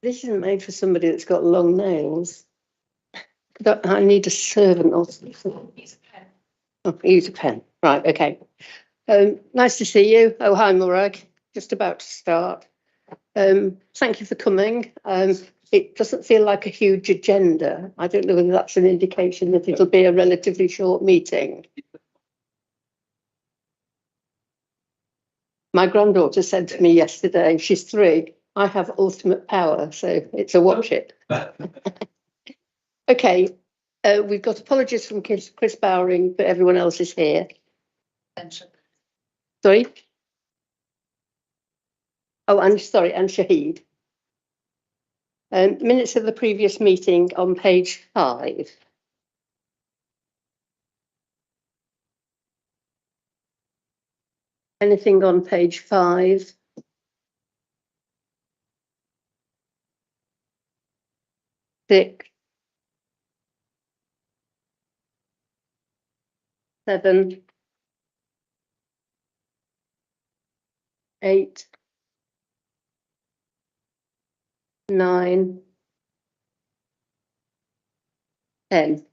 This isn't made for somebody that's got long nails. I need a servant or something. Use a pen. Oh, use a pen. Right, okay. Nice to see you. Oh, hi, Murag. Just about to start. Thank you for coming. It doesn't feel like a huge agenda. I don't know whether that's an indication that it'll be a relatively short meeting. My granddaughter said to me yesterday, she's 3, I have ultimate power, so it's a watch it. Okay, we've got apologies from Chris Bowring, but everyone else is here. Sorry? Oh, and sorry, and Shahid. Minutes of the previous meeting on page 5. Anything on page 5? Six. 7. 8. 9. 10.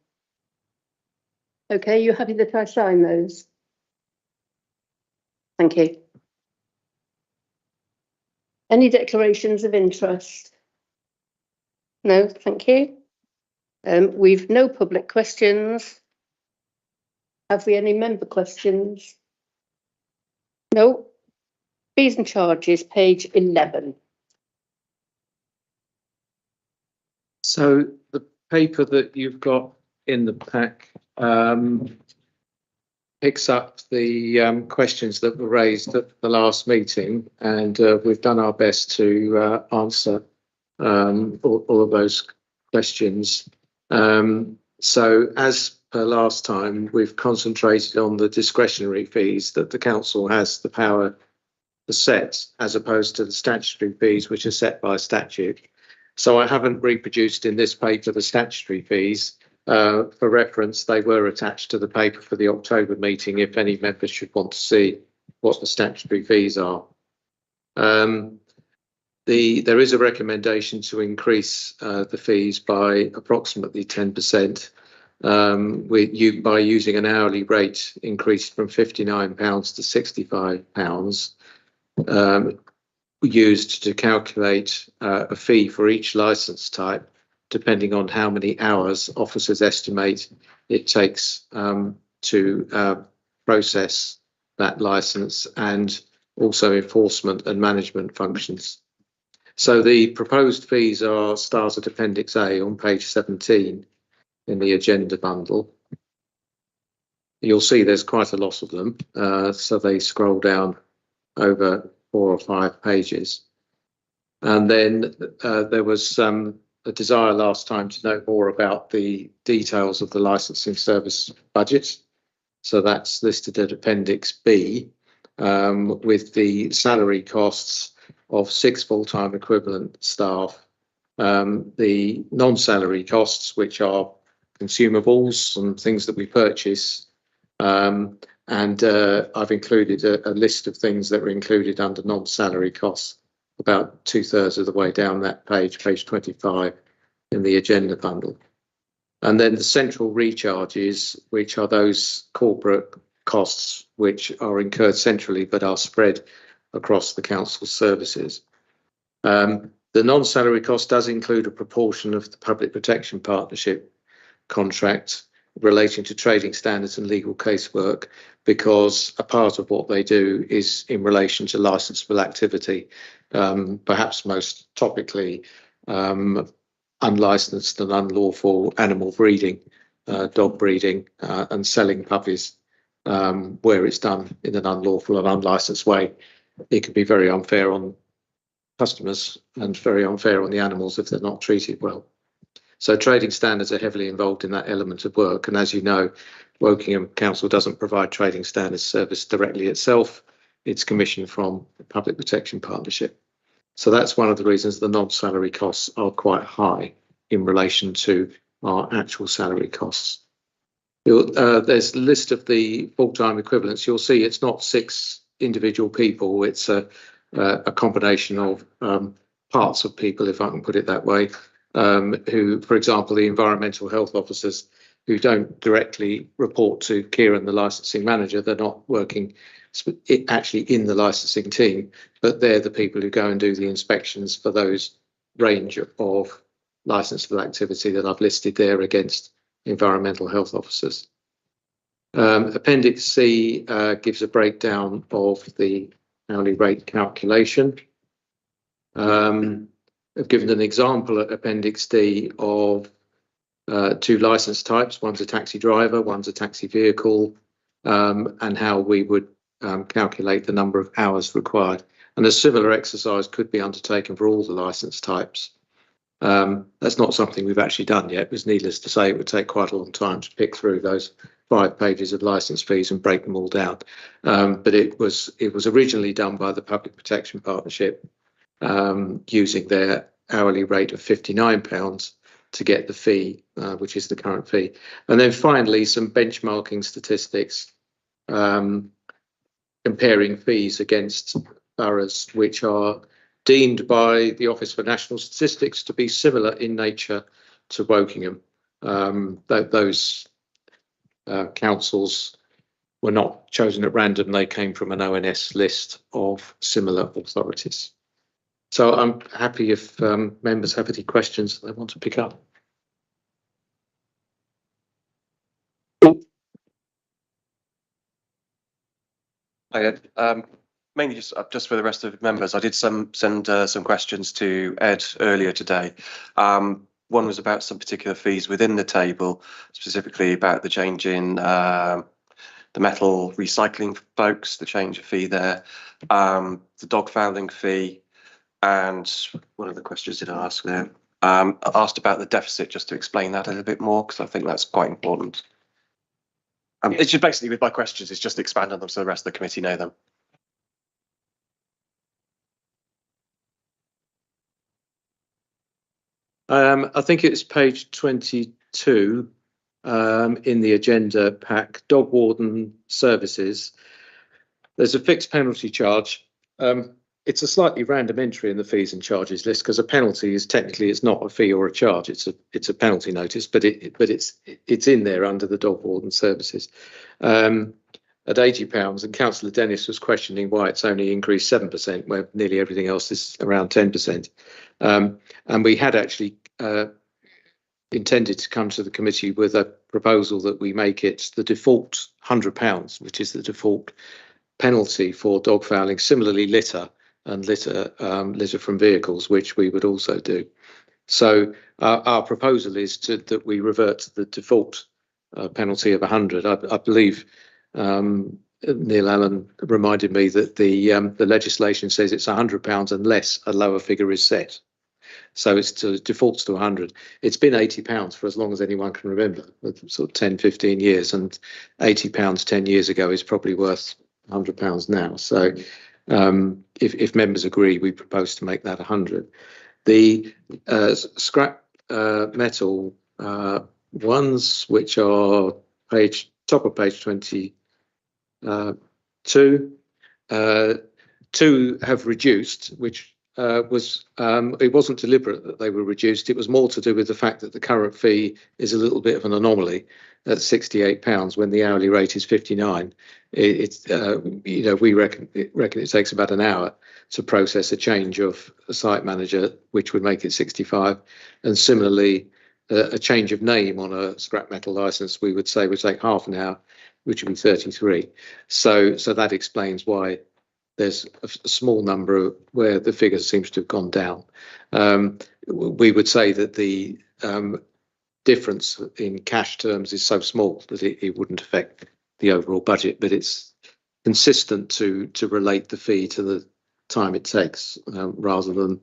Okay, you happy that I sign those? Thank you. Any declarations of interest? No, thank you. We've no public questions. Have we any member questions? No. Fees and charges, page 11. So the paper that you've got in the pack picks up the questions that were raised at the last meeting, and we've done our best to answer all of those questions. So as per last time, we've concentrated on the discretionary fees that the council has the power to set, as opposed to the statutory fees, which are set by statute. So I haven't reproduced in this paper the statutory fees. For reference, they were attached to the paper for the October meeting if any members should want to see what the statutory fees are. There is a recommendation to increase the fees by approximately 10%. By using an hourly rate increased from £59 to £65, used to calculate a fee for each licence type, depending on how many hours officers estimate it takes to process that licence, and also enforcement and management functions. So the proposed fees are started Appendix A on page 17 in the agenda bundle. You'll see there's quite a lot of them, so they scroll down over 4 or 5 pages. And then there was a desire last time to know more about the details of the licensing service budget. So that's listed at Appendix B, with the salary costs of 6 full-time equivalent staff, the non-salary costs, which are consumables and things that we purchase, and I've included a list of things that were included under non-salary costs, about 2/3 of the way down that page, page 25 in the agenda bundle. And then the central recharges, which are those corporate costs which are incurred centrally but are spread across the council services. The non-salary cost does include a proportion of the Public Protection Partnership contract relating to trading standards and legal casework, because a part of what they do is in relation to licensable activity, perhaps most topically unlicensed and unlawful animal breeding, dog breeding, and selling puppies where it's done in an unlawful and unlicensed way. It can be very unfair on customers and very unfair on the animals if they're not treated well. So trading standards are heavily involved in that element of work. And as you know, Wokingham Council doesn't provide trading standards service directly itself. It's commissioned from the Public Protection Partnership. So that's one of the reasons the non-salary costs are quite high in relation to our actual salary costs. There's a list of the full-time equivalents. You'll see it's not 6 individual people. It's a combination of parts of people, if I can put it that way, who, for example, the environmental health officers who don't directly report to Kieran, the licensing manager. They're not working actually in the licensing team, but they're the people who go and do the inspections for those range of licensable activity that I've listed there against environmental health officers. Appendix C gives a breakdown of the hourly rate calculation. I've given an example at Appendix D of two license types. One's a taxi driver, one's a taxi vehicle, and how we would calculate the number of hours required. And a similar exercise could be undertaken for all the license types. That's not something we've actually done yet. It was needless to say it would take quite a long time to pick through those 5 pages of license fees and break them all down. But it was originally done by the Public Protection Partnership, using their hourly rate of £59 to get the fee, which is the current fee. And then finally, some benchmarking statistics comparing fees against boroughs which are deemed by the Office for National Statistics to be similar in nature to Wokingham. Those councils were not chosen at random. They came from an ONS list of similar authorities. So I'm happy if members have any questions they want to pick up. Mainly just for the rest of the members, I did send some questions to Ed earlier today. One was about some particular fees within the table, specifically about the change in the metal recycling folks, the change of fee there, the dog fouling fee, and one of the questions did I ask there? I asked about the deficit, just to explain that a little bit more, because I think that's quite important. It's just basically, with my questions, it's just to expand on them so the rest of the committee know them. I think it's page 22 in the agenda pack, dog warden services. There's a fixed penalty charge. It's a slightly random entry in the fees and charges list because a penalty is technically it's not a fee or a charge. It's a penalty notice, but it's in there under the dog warden services at £80. And Councillor Dennis was questioning why it's only increased 7%, where nearly everything else is around 10%. And we had actually intended to come to the committee with a proposal that we make it the default £100, which is the default penalty for dog fouling. Similarly, litter and litter from vehicles, which we would also do. So our proposal is that we revert to the default penalty of 100. I believe Neil Allen reminded me that the legislation says it's £100 unless a lower figure is set. So it defaults to 100. It's been £80 for as long as anyone can remember, sort of 10, 15 years, and £80 10 years ago is probably worth £100 now. So if members agree, we propose to make that 100. The scrap metal ones, which are top of page 22, two have reduced, which it wasn't deliberate that they were reduced. It was more to do with the fact that the current fee is a little bit of an anomaly at £68 when the hourly rate is 59. We reckon it takes about an hour to process a change of a site manager, which would make it 65. And similarly, a change of name on a scrap metal license, we would say would take half an hour, which would be 33. So that explains why there's a small number where the figure seems to have gone down. We would say that the difference in cash terms is so small that it wouldn't affect the overall budget, but it's consistent to relate the fee to the time it takes rather than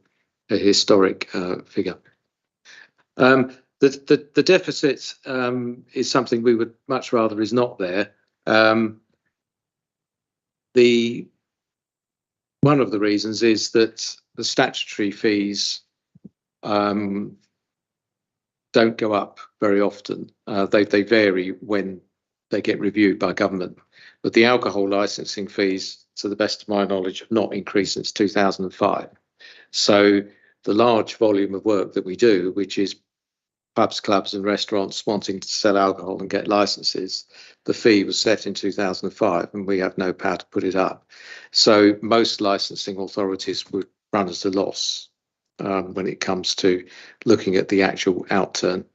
a historic figure. The deficit is something we would much rather is not there. One of the reasons is that the statutory fees don't go up very often. They vary when they get reviewed by government. But the alcohol licensing fees, to the best of my knowledge, have not increased since 2005. So the large volume of work that we do, which is pubs, clubs and restaurants wanting to sell alcohol and get licenses, the fee was set in 2005 and we have no power to put it up. So most licensing authorities would run at a loss when it comes to looking at the actual outturn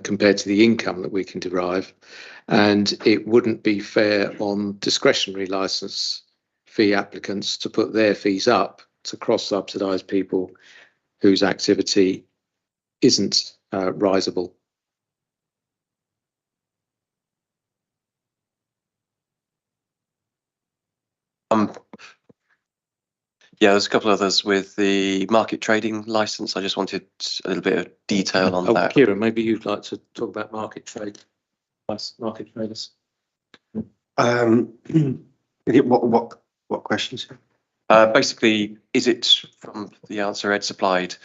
compared to the income that we can derive. And it wouldn't be fair on discretionary license fee applicants to put their fees up to cross-subsidise people whose activity isn't risable. Yeah, there's a couple others with the market trading license. I just wanted a little bit of detail on that. Kieran, maybe you'd like to talk about market trade, market traders. What questions? Basically, is it from the answer Ed supplied?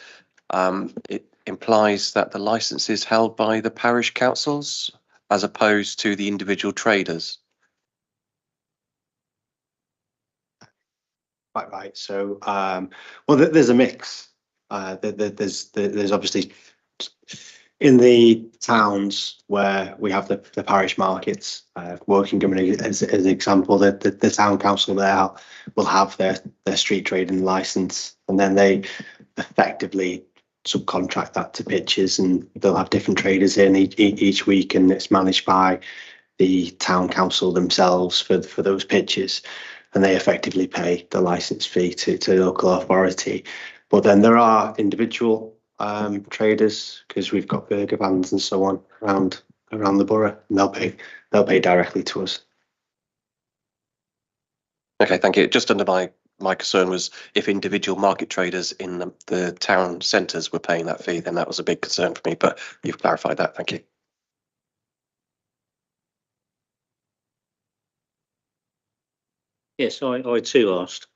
It implies that the license is held by the parish councils as opposed to the individual traders. Quite right. So, well, there's a mix. There's obviously in the towns where we have the parish markets, Wokingham as an example, the town council there will have their street trading license, and then they effectively subcontract that to pitches, and they'll have different traders in each week, and it's managed by the town council themselves for those pitches, and they effectively pay the license fee to the local authority. But then there are individual traders, because we've got burger vans and so on around the borough, and they'll pay directly to us. Okay, thank you. Just under my concern was if individual market traders in the town centres were paying that fee, then that was a big concern for me, but you've clarified that. Thank you. Yes, I too asked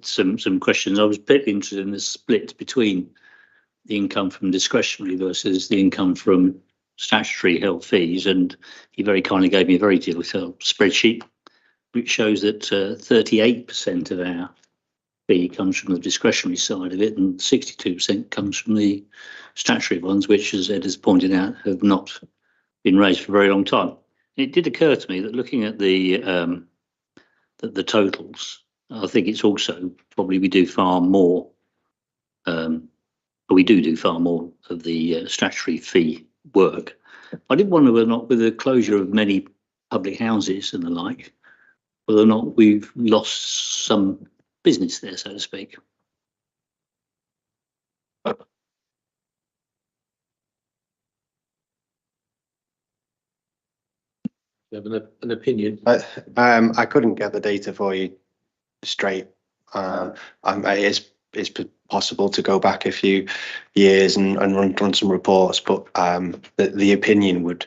some questions. I was particularly interested in the split between the income from discretionary versus the income from statutory held fees, and he very kindly gave me a very detailed spreadsheet which shows that 38% of our fee comes from the discretionary side of it, and 62% comes from the statutory ones, which, as Ed has pointed out, have not been raised for a very long time. It did occur to me that looking at the totals, I think it's also probably we do far more. We do far more of the statutory fee work. I did wonder whether or not, with the closure of many public houses and the like, whether or not we've lost some business there, so to speak. You have an opinion? I couldn't get the data for you straight. It's possible to go back a few years and run some reports, but the opinion would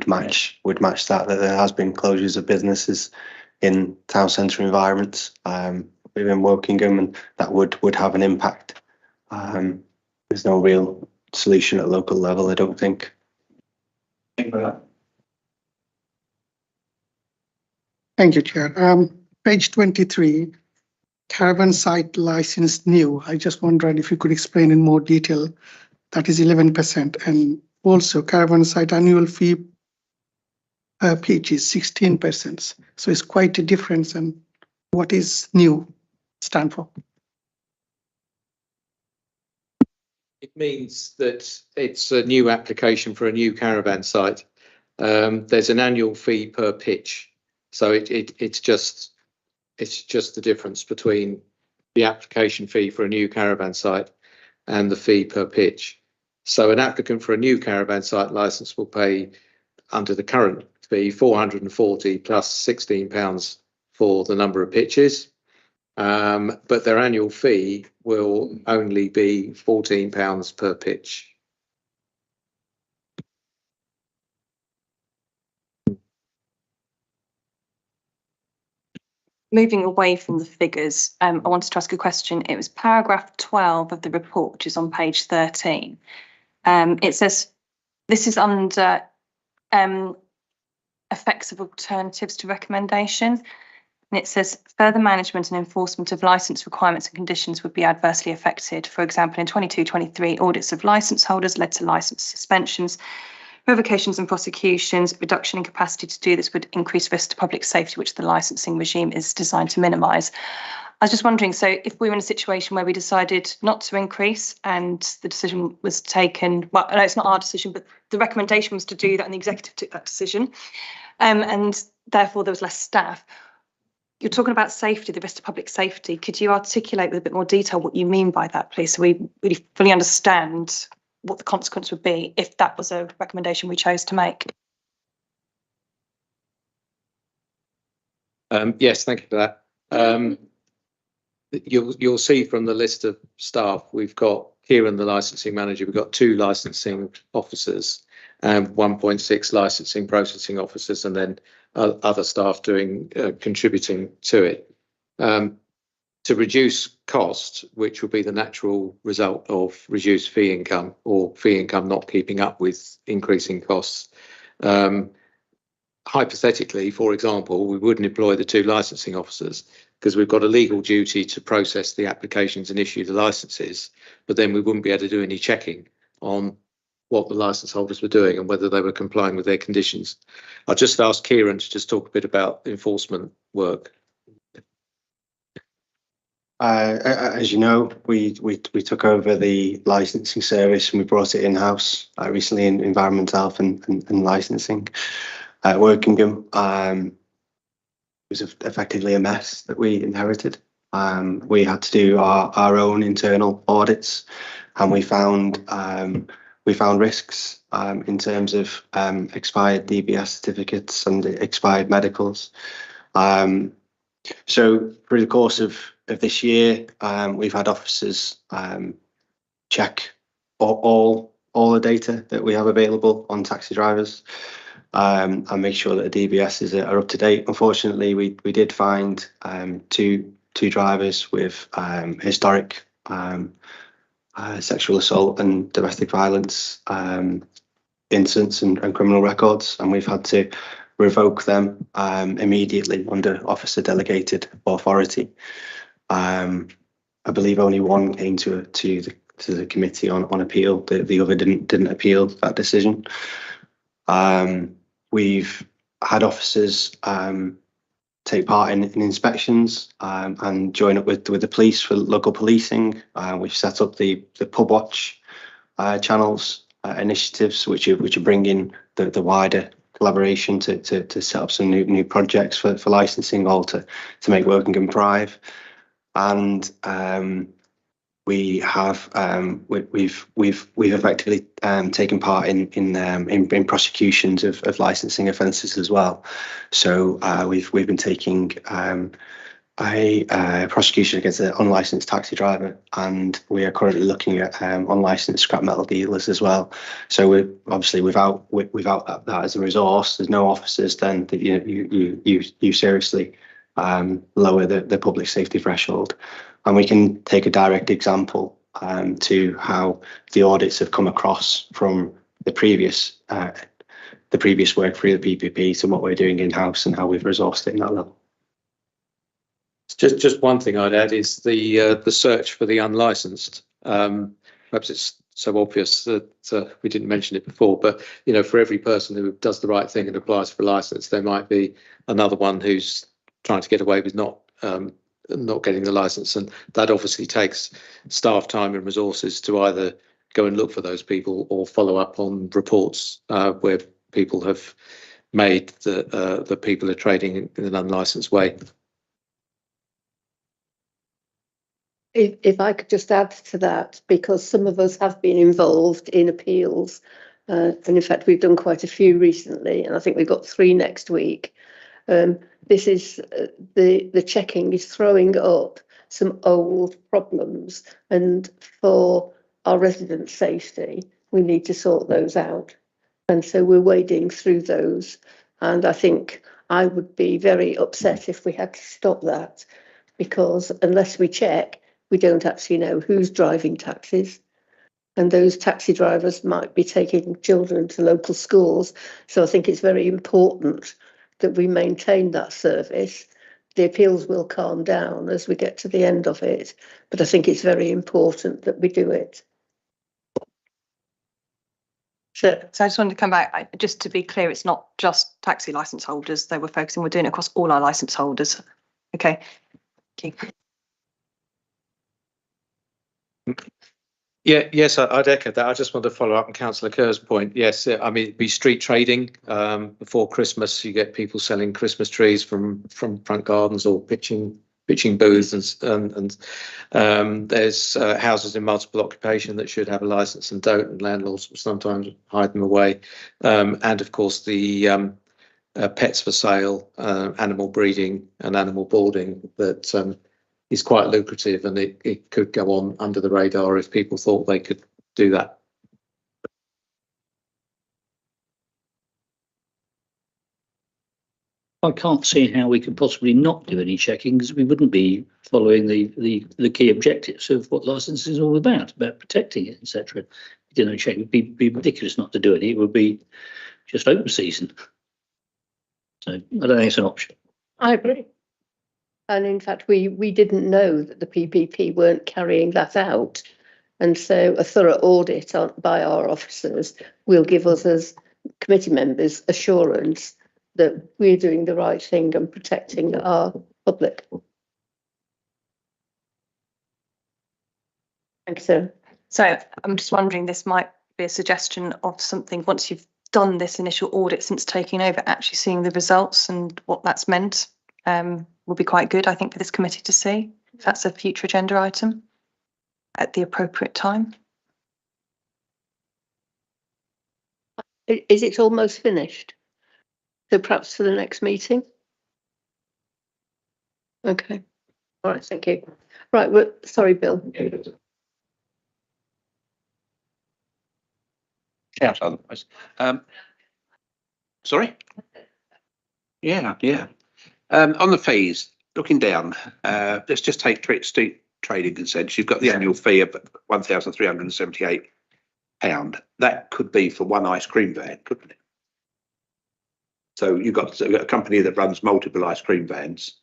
match that there has been closures of businesses in town centre environments within Wokingham, and that would have an impact. There's no real solution at local level, I don't think. Thank you, Chair. Page 23, caravan site license new. I just wondered if you could explain in more detail. That is 11%, and also caravan site annual fee pitch is 16%. So it's quite a difference. And what is new stand for? It means that it's a new application for a new caravan site. There's an annual fee per pitch, so it's just the difference between the application fee for a new caravan site and the fee per pitch. So an applicant for a new caravan site license will pay, under the current fee, 440 plus £16 for the number of pitches, but their annual fee will only be £14 per pitch. Moving away from the figures, I wanted to ask a question. It was paragraph 12 of the report, which is on page 13. It says this is under effects of alternatives to recommendations. And it says further management and enforcement of licence requirements and conditions would be adversely affected. For example, in 22-23, audits of licence holders led to licence suspensions, revocations and prosecutions. Reduction in capacity to do this would increase risk to public safety, which the licensing regime is designed to minimise. I was just wondering, so if we were in a situation where we decided not to increase and the decision was taken, well, no, it's not our decision, but the recommendation was to do that and the executive took that decision, and therefore there was less staff. You're talking about safety, the risk to public safety. Could you articulate with a bit more detail what you mean by that, please, so we really fully understand what the consequence would be if that was a recommendation we chose to make? Yes, thank you for that. You'll see from the list of staff, we've got Kieran, the licensing manager, we've got 2 licensing officers and 1.6 licensing processing officers, and then other staff doing contributing to it. To reduce cost, which will be the natural result of reduced fee income or fee income not keeping up with increasing costs. Hypothetically, for example, we wouldn't employ the 2 licensing officers because we've got a legal duty to process the applications and issue the licenses, but then we wouldn't be able to do any checking on what the license holders were doing and whether they were complying with their conditions. I'll just ask Kieran to just talk a bit about enforcement work. As you know, we took over the licensing service and we brought it in-house recently in environmental health and licensing. Workingham was effectively a mess that we inherited. We had to do our own internal audits, and we found risks in terms of expired DBS certificates and expired medicals. So through the course of this year, we've had officers check all the data that we have available on taxi drivers and make sure that the DBSs are up to date. Unfortunately, we did find two drivers with historic sexual assault and domestic violence incidents and criminal records, and we've had to revoke them immediately under officer delegated authority. I believe only one came to the committee on appeal. The other didn't appeal that decision. We've had officers take part in inspections and join up with the police for local policing. We've set up the pub watch channels initiatives, which are bringing the wider collaboration to set up some new projects for licensing, all to make Workingham thrive. And we have we've effectively taken part in prosecutions of licensing offences as well. So we've been taking a prosecution against an unlicensed taxi driver, and we are currently looking at unlicensed scrap metal dealers as well. So we're obviously without that as a resource, there's no officers, then you seriously lower the public safety threshold. And we can take a direct example to how the audits have come across from the previous work through the PPP to what we're doing in-house and how we've resourced it in that level. Just one thing I'd add is the search for the unlicensed. Perhaps it's so obvious that we didn't mention it before, but for every person who does the right thing and applies for a license, there might be another one who's trying to get away with not getting the license, and that obviously takes staff time and resources to either go and look for those people or follow up on reports where people have made that people are trading in an unlicensed way. If I could just add to that, because some of us have been involved in appeals, and in fact we've done quite a few recently, and I think we've got 3 next week. This is the checking is throwing up some old problems, and for our resident safety, we need to sort those out. And so we're wading through those. And I think I would be very upset if we had to stop that, because unless we check, we don't actually know who's driving taxis. And those taxi drivers might be taking children to local schools. So I think it's very important that we maintain that service the appeals will calm down as we get to the end of it. But I think it's very important that we do it. So, I just wanted to come back, just to be clear, it's not just taxi licence holders they were focusing, we're doing it across all our licence holders. Okay. Thank you. Yeah, yes, I'd echo that. I just want to follow up on Councillor Kerr's point. Yes, I mean, it'd be street trading. Before Christmas, you get people selling Christmas trees from front gardens or pitching booths, and there's houses in multiple occupation that should have a licence and don't, and landlords sometimes hide them away. And of course, the pets for sale, animal breeding and animal boarding that is quite lucrative, and it could go on under the radar if people thought they could do that. I can't see how we could possibly not do any checking, because we wouldn't be following the key objectives of what licensing is all about protecting it, etc. If we did no check, it would be ridiculous not to do it. It would be just open season. So I don't think it's an option. I agree. And in fact, we didn't know that the PPP weren't carrying that out. And so a thorough audit by our officers will give us as committee members assurance that we're doing the right thing and protecting our public. Thank you, Sarah. So I'm just wondering, this might be a suggestion of something, once you've done this initial audit since taking over, actually seeing the results and what that's meant will be quite good, I think, for this committee to see. If that's a future agenda item at the appropriate time. Is it almost finished? So perhaps for the next meeting? Okay. All right, thank you. Right, well, sorry, Bill. Shout otherwise. Sorry? Yeah. On the fees, looking down, let's just take street trading consents. You've got the annual fee of £1,378. That could be for one ice cream van, couldn't it? So you've got a company that runs multiple ice cream vans.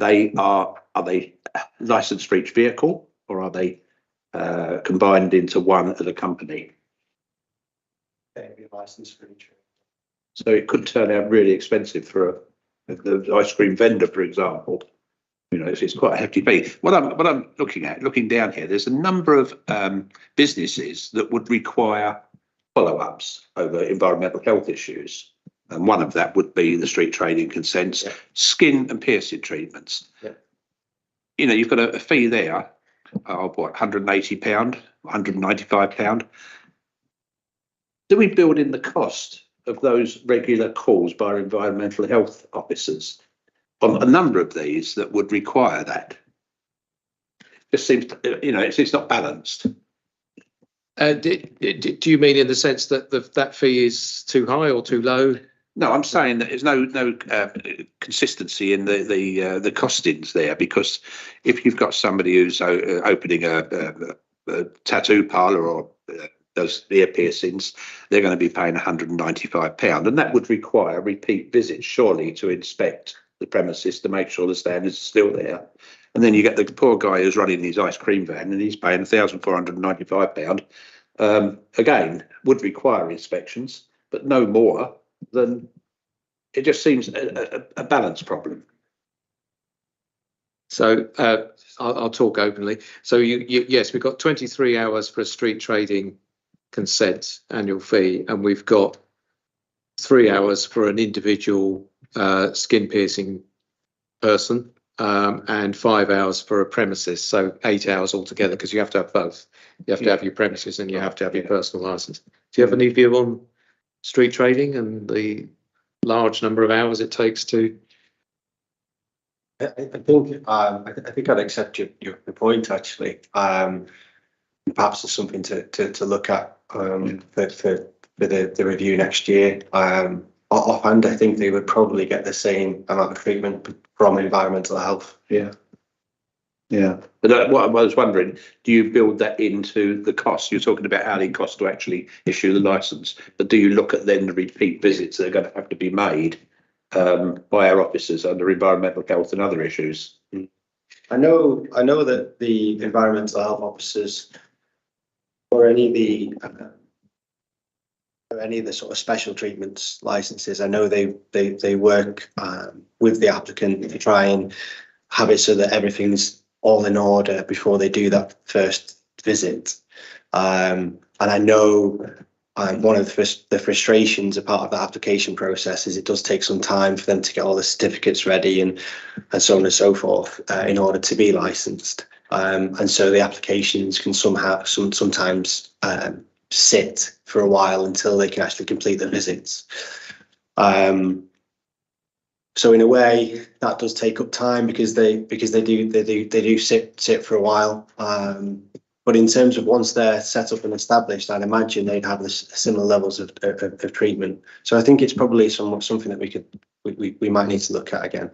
Are they licensed for each vehicle, or are they combined into one as a company? They'd be licensed for each. So it could turn out really expensive for the ice cream vendor, for example. You know, it's quite a hefty fee. What I'm looking down here, there's a number of businesses that would require follow-ups over environmental health issues. And one of that would be the street trading consents, skin and piercing treatments. Yeah. You know, you've got a fee there of what, £180, £195. Do we build in the cost of those regular calls by environmental health officers on a number of these that would require that? It just seems, you know, it's not balanced. Do you mean in the sense that that fee is too high or too low? No, I'm saying that there's no consistency in the costings there, because if you've got somebody who's opening a tattoo parlour or does ear piercings, they're going to be paying £195, and that would require repeat visits, surely, to inspect the premises to make sure the standards are still there. And then you get the poor guy who's running his ice cream van and he's paying £1,495. Again, would require inspections, but no more than, it just seems a balance problem. So I'll talk openly. So yes, we've got 23 hours for a street trading consent annual fee, and we've got 3 hours for an individual skin piercing person, and 5 hours for a premises. So 8 hours altogether, because you have to have both. You have to have your premises and you have to have your personal license. Do you have any view on street trading and the large number of hours it takes to? I think I'd accept your point, actually. Perhaps it's something to look at for the review next year. Offhand, I think they would probably get the same amount of treatment from environmental health. Yeah. But what I was wondering, do you build that into the cost? You're talking about hourly cost to actually issue the licence, but do you look at then the repeat visits that are going to have to be made by our officers under environmental health and other issues. I know that the environmental health officers or any of the sort of special treatments licenses, I know they work with the applicant to try and have it so that everything's all in order before they do that first visit. And I know one of the frustrations a part of the application process is it does take some time for them to get all the certificates ready and so on and so forth in order to be licensed. And so the applications can sometimes sit for a while until they can actually complete the visits. So in a way that does take up time because they do sit for a while. But in terms of once they're set up and established, I'd imagine they'd have similar levels of treatment. So I think it's probably something that we might need to look at again.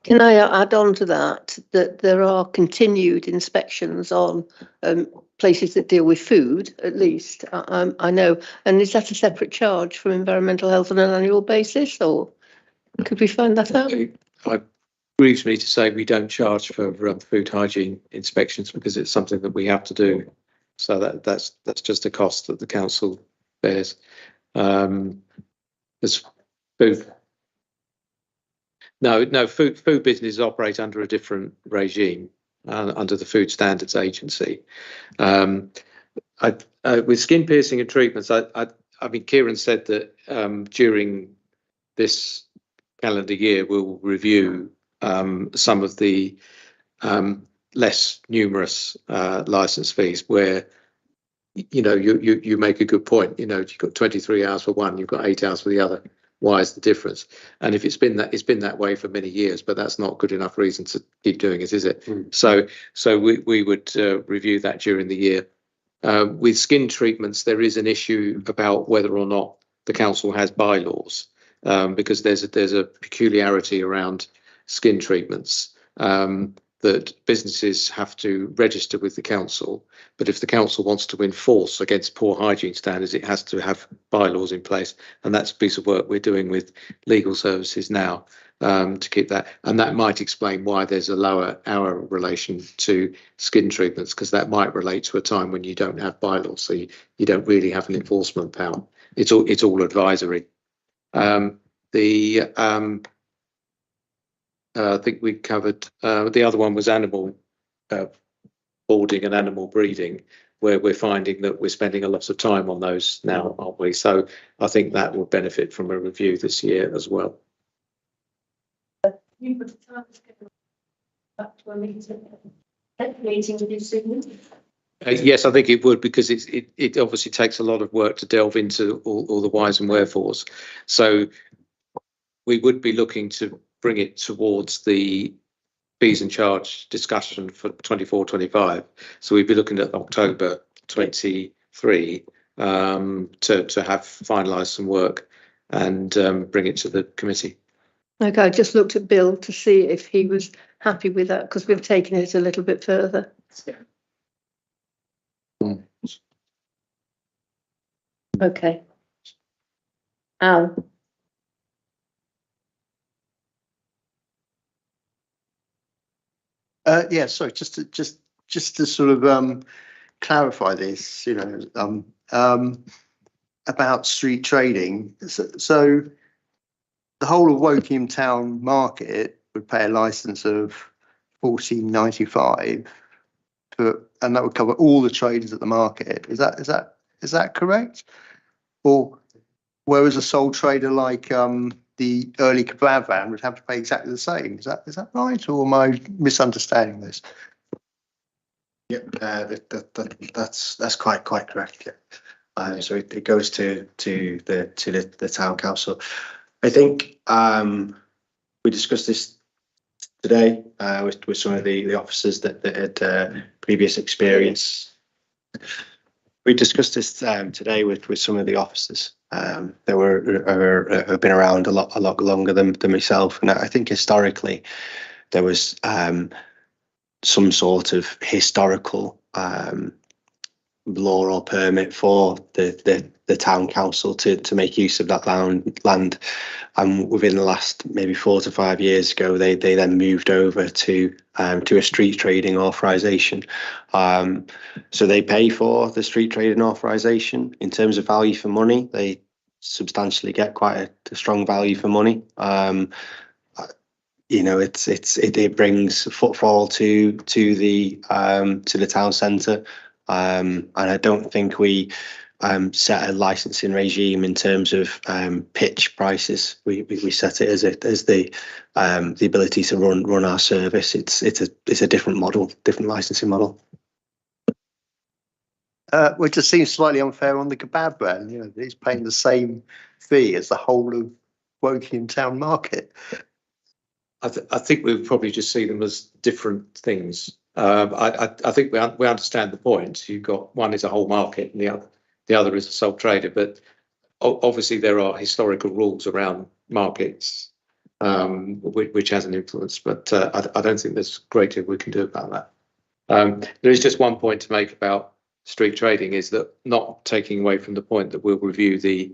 Can I add on to that there are continued inspections on places that deal with food, at least, I know. And is that a separate charge from environmental health on an annual basis, or could we find that out? It grieves me to say we don't charge for food hygiene inspections because it's something that we have to do. So that's just a cost that the council bears. There's food. No, food businesses operate under a different regime, under the Food Standards Agency. With skin piercing and treatments, I mean, Kieran said that during this calendar year we'll review some of the less numerous license fees where, you know, you make a good point. You know, you've got 23 hours for one, you've got 8 hours for the other. Why is the difference? And if it's been that way for many years, but that's not good enough reason to keep doing it, is it? So we would review that during the year. With skin treatments, there is an issue about whether or not the council has bylaws, because there's a peculiarity around skin treatments that businesses have to register with the council. But if the council wants to enforce against poor hygiene standards, it has to have bylaws in place. And that's a piece of work we're doing with legal services now to keep that. And that might explain why there's a lower hour relation to skin treatments, because that might relate to a time when you don't have bylaws. So you don't really have an enforcement power. It's all advisory. I think we covered the other one was animal boarding and animal breeding, where we're finding that we're spending a lot of time on those now, aren't we? So I think that will benefit from a review this year as well. Yes, I think it would, because it obviously takes a lot of work to delve into all the whys and wherefores. So we would be looking to bring it towards the fees and charge discussion for 24-25. So we'd be looking at October 23 to have finalised some work and bring it to the committee. Okay, I just looked at Bill to see if he was happy with that, because we've taken it a little bit further. Okay. Al. Yeah, sorry, just to sort of clarify this, you know, about street trading. So the whole of Woking Town Market would pay a license of £14.95, and that would cover all the traders at the market. Is that correct? Or whereas a sole trader like the early kebab van would have to pay exactly the same. Is that right, or am I misunderstanding this? Yep, that's quite correct. Yeah, so it goes to the town council. I think we discussed this today with some of the officers that had previous experience. We discussed this today with some of the officers that have been around a lot longer than myself, and I think historically there was some sort of historical law or permit for the town council to make use of that land. And within the last maybe 4 to 5 years ago, they then moved over to a street trading authorization. So they pay for the street trading authorization. In terms of value for money, they substantially get quite a strong value for money. It brings footfall to the town centre, and I don't think we set a licensing regime in terms of pitch prices. We set it as the ability to run our service. It's a different model, different licensing model. Which just seems slightly unfair on the kebab brand. You know, he's paying the same fee as the whole of Woking Town Market. I think we would probably just see them as different things. I think we understand the point. You've got one is a whole market and the other is a sole trader, but obviously there are historical rules around markets which has an influence, but I don't think there's a great deal we can do about that. There is just one point to make about street trading, is that, not taking away from the point that we'll review the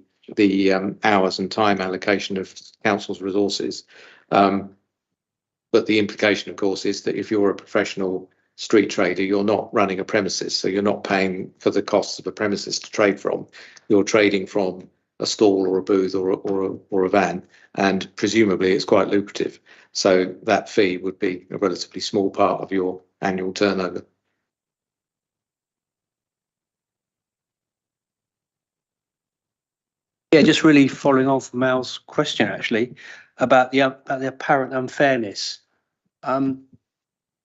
hours and time allocation of council's resources. But the implication, of course, is that if you're a professional street trader, you're not running a premises, so you're not paying for the costs of a premises to trade from. You're trading from a stall or a booth or a van, and presumably it's quite lucrative. So that fee would be a relatively small part of your annual turnover. Yeah, just really following on from Mal's question, actually, about the apparent unfairness.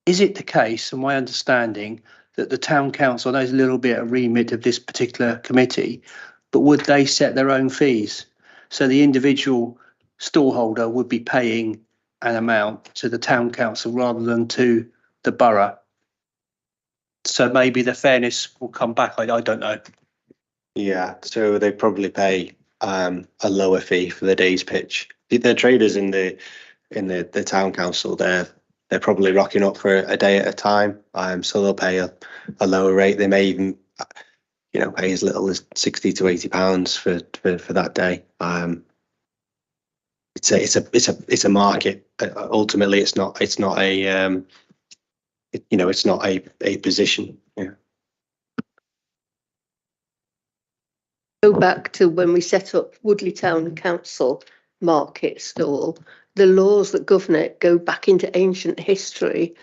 Is it the case, and my understanding, that the town council, I know it's a little bit a remit of this particular committee, but would they set their own fees? So the individual stallholder would be paying an amount to the town council rather than to the borough. So maybe the fairness will come back. I don't know. Yeah, so they probably pay a lower fee for the day's pitch. The traders in the town council, they're probably rocking up for a day at a time. So they'll pay a lower rate. They may even, pay as little as £60 to £80 for that day. It's a market. Ultimately, it's not a position. Yeah. Go back to when we set up Woodley Town Council market stall. The laws that govern it go back into ancient history,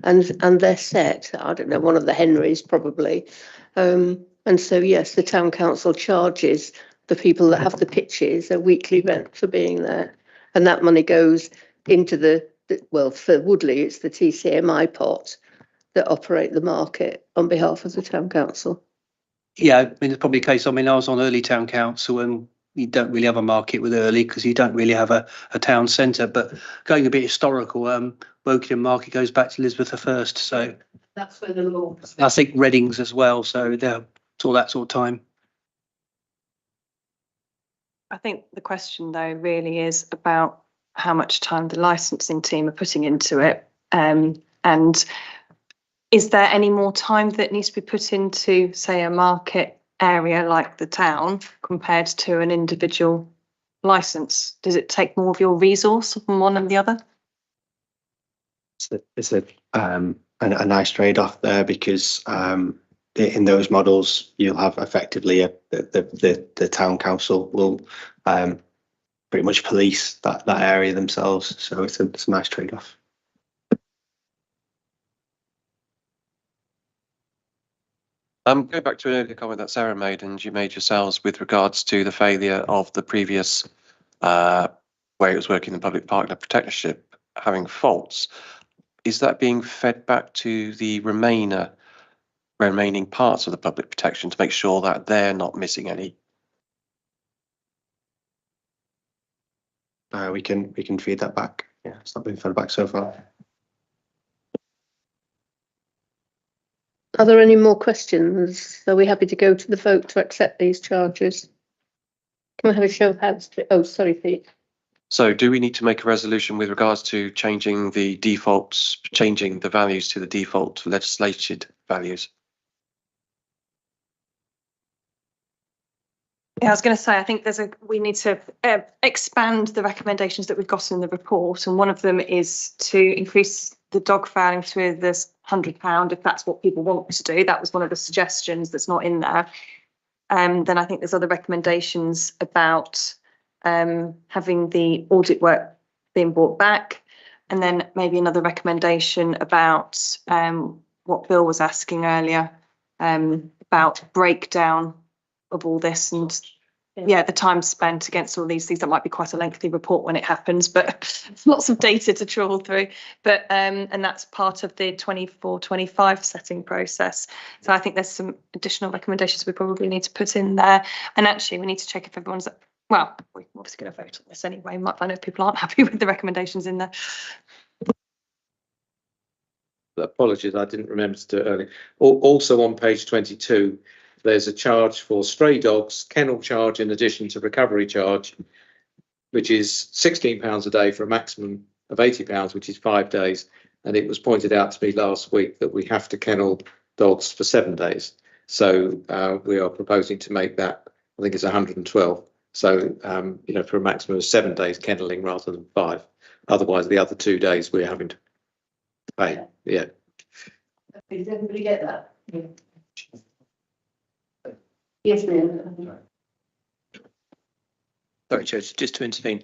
and they're set. I don't know, one of the Henrys probably. And so yes, the town council charges the people that have the pitches a weekly rent for being there, and that money goes into for Woodley, it's the TCMI pot that operate the market on behalf of the town council. Yeah, I mean, it's probably a case. I mean, I was on Early Town Council, and you don't really have a market with Early because you don't really have a town centre. But going a bit historical, Woking Market goes back to Elizabeth I. So that's where the law. I think Readings as well. So they're all that sort of time. I think the question, though, really is about how much time the licensing team are putting into it, and is there any more time that needs to be put into, say, a market area like the town compared to an individual licence? Does it take more of your resource from one and the other? It's a nice trade-off there, because in those models you'll have effectively the town council will pretty much police that area themselves. So it's a nice trade-off. Going back to an earlier comment that Sarah made, and you made yourselves, with regards to the failure of the previous way it was working in public park protectorship having faults. Is that being fed back to the remaining parts of the public protection to make sure that they're not missing any? We can feed that back. Yeah, it's not been fed back so far. Are there any more questions? Are we happy to go to the vote to accept these charges? Can we have a show of hands? Oh, sorry, Pete. So do we need to make a resolution with regards to changing the values to the default legislated values? Yeah, I was going to say, I think we need to expand the recommendations that we've got in the report, and one of them is to increase the dog fouling to this £100 if that's what people want to do. That was one of the suggestions that's not in there. Then I think there's other recommendations about having the audit work being brought back, and then maybe another recommendation about what Bill was asking earlier about breakdown of all this, and the time spent against all these things. That might be quite a lengthy report when it happens, but lots of data to trawl through. But and that's part of the 24-25 setting process. So I think there's some additional recommendations we probably need to put in there. And actually, we need to check if everyone's, well, we're obviously going to vote on this anyway. We might find out if people aren't happy with the recommendations in there. Apologies, I didn't remember to do it earlier. Also on page 22, there's a charge for stray dogs, kennel charge in addition to recovery charge, which is £16 a day for a maximum of £80, which is 5 days. And it was pointed out to me last week that we have to kennel dogs for 7 days. So we are proposing to make that, I think it's 112. So, for a maximum of 7 days kenneling rather than 5. Otherwise, the other 2 days we're having to pay. Yeah. Does everybody get that? Yeah. Yes, ma'am. Sorry, Chair, just to intervene.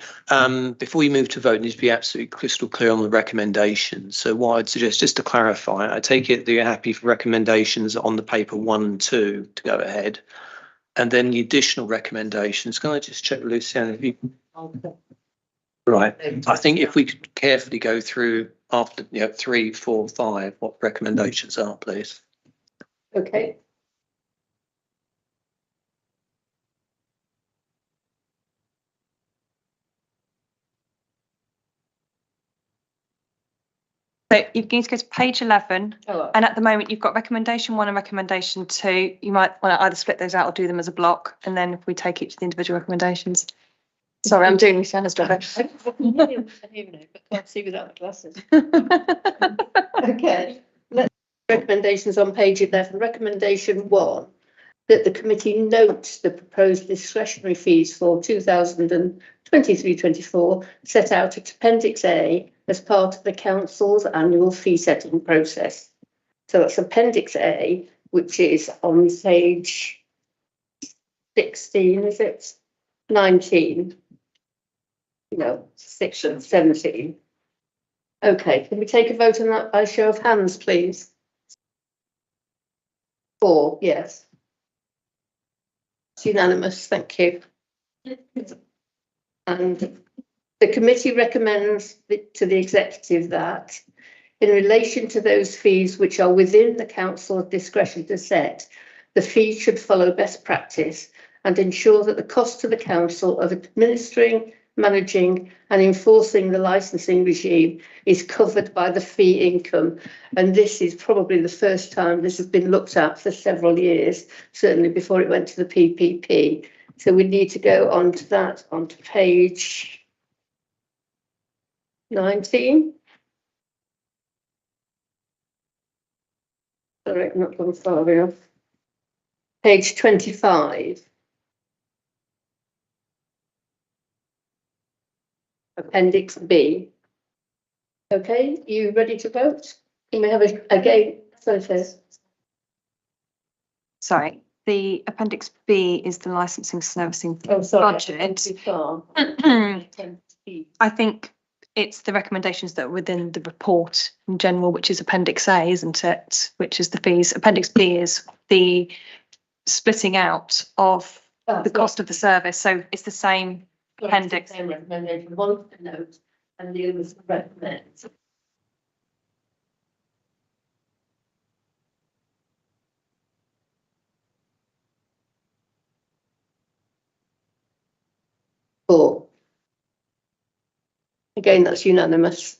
Before you move to vote, it needs to be absolutely crystal clear on the recommendations. So what I'd suggest, just to clarify, I take it that you're happy for recommendations on the paper 1 and 2 to go ahead. And then the additional recommendations, can I just check with Luciana? Right. I think if we could carefully go through after 3, 4, 5, what recommendations are, please. Okay. So you need to go to page 11, and at the moment you've got recommendation 1 and recommendation 2. You might want to either split those out or do them as a block, and then if we take each of the individual recommendations. Sorry, I'm doing Luciana's job. I can't see without my glasses. Okay, recommendations on page 11. Recommendation 1, that the committee notes the proposed discretionary fees for 2023-24 set out at Appendix A as part of the Council's annual fee setting process. So that's Appendix A, which is on page 16, is it? 19. No, section 17. Okay, can we take a vote on that by show of hands, please? 4, yes. It's unanimous, thank you. And the committee recommends to the executive that in relation to those fees which are within the council's discretion to set, the fee should follow best practice and ensure that the cost to the council of administering, managing and enforcing the licensing regime is covered by the fee income. And this is probably the first time this has been looked at for several years, certainly before it went to the PPP. So we need to go on to that, onto page 19. Sorry, I'm not going far enough. Page 25. Appendix B. Okay, you ready to vote? You may have a game. Sorry, the Appendix B is the licensing servicing budget. I think it's the recommendations that are within the report in general, which is Appendix A, isn't it? Which is the fees. Appendix B is the splitting out of the cost of the service. So it's the same appendix. Same recommendation. One to note and the others to recommend. Four. Again, that's unanimous.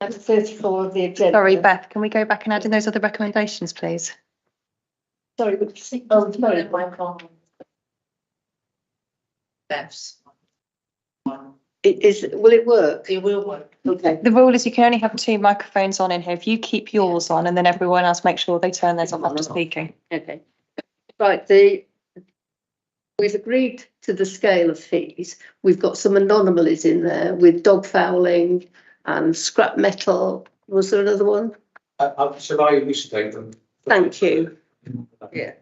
That's 34 of the agenda. Sorry, Beth, can we go back and add in those other recommendations, please? Sorry, my phone. Beth's. Will it work? It will work. Okay. The rule is you can only have 2 microphones on in here. If you keep yours on and then everyone else make sure they turn theirs off after speaking. Okay. Right, we've agreed to the scale of fees. We've got some anomalies in there with dog fouling and scrap metal. Was there another one? Shall I elucidate them? Thank you. Yeah.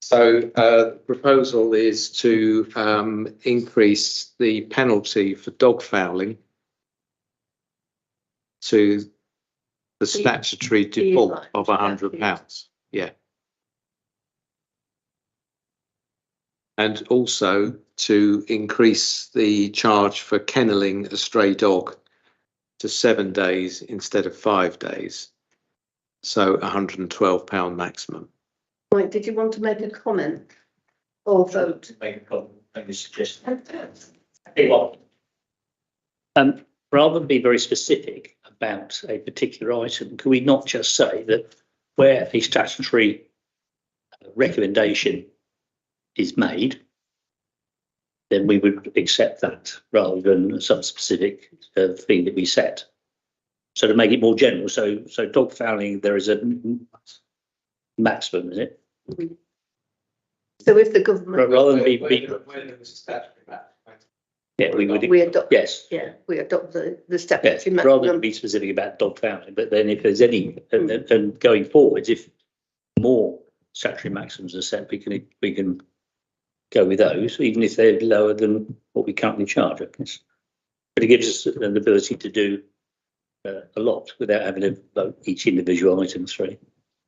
So the proposal is to increase the penalty for dog fouling to the statutory default of £100. Yeah. And also to increase the charge for kennelling a stray dog to 7 days instead of 5 days. So £112 maximum. Right, did you want to make a comment or vote? Make a suggestion. Rather than be very specific about a particular item, can we not just say that where a statutory recommendation is made, then we would accept that rather than some specific thing that we set. So to make it more general, so dog fouling, there is a maximum, is it? So if the government. Rather than yeah, we would. We adopt. Yes. Yeah, we adopt the Yes, statutory rather than maximum. be specific about dog fouling, but then if there's any, and going forwards, if more statutory maxims are set, we can go with those, even if they're lower than what we currently charge, I guess. But it gives us an ability to do a lot without having to vote each individual item through.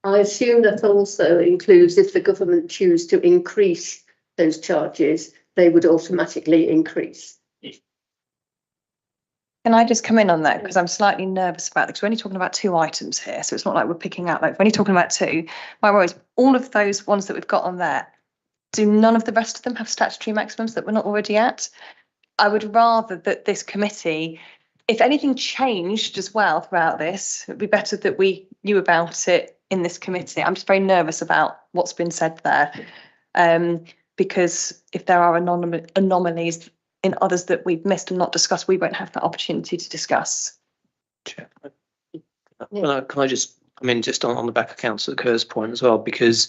I assume that also includes if the government choose to increase those charges, they would automatically increase. Can I just come in on that? Because I'm slightly nervous about it, because we're only talking about 2 items here. So it's not like we're picking out, like we're only talking about 2. My worry is all of those ones that we've got on there, do none of the rest of them have statutory maximums that we're not already at? I would rather that this committee, if anything changed as well throughout this, it'd be better that we knew about it in this committee. I'm just very nervous about what's been said there. Because if there are anomalies in others that we've missed and not discussed, we won't have that opportunity to discuss. Chair. Can I just, just on the back of Councillor Kerr's point as well, because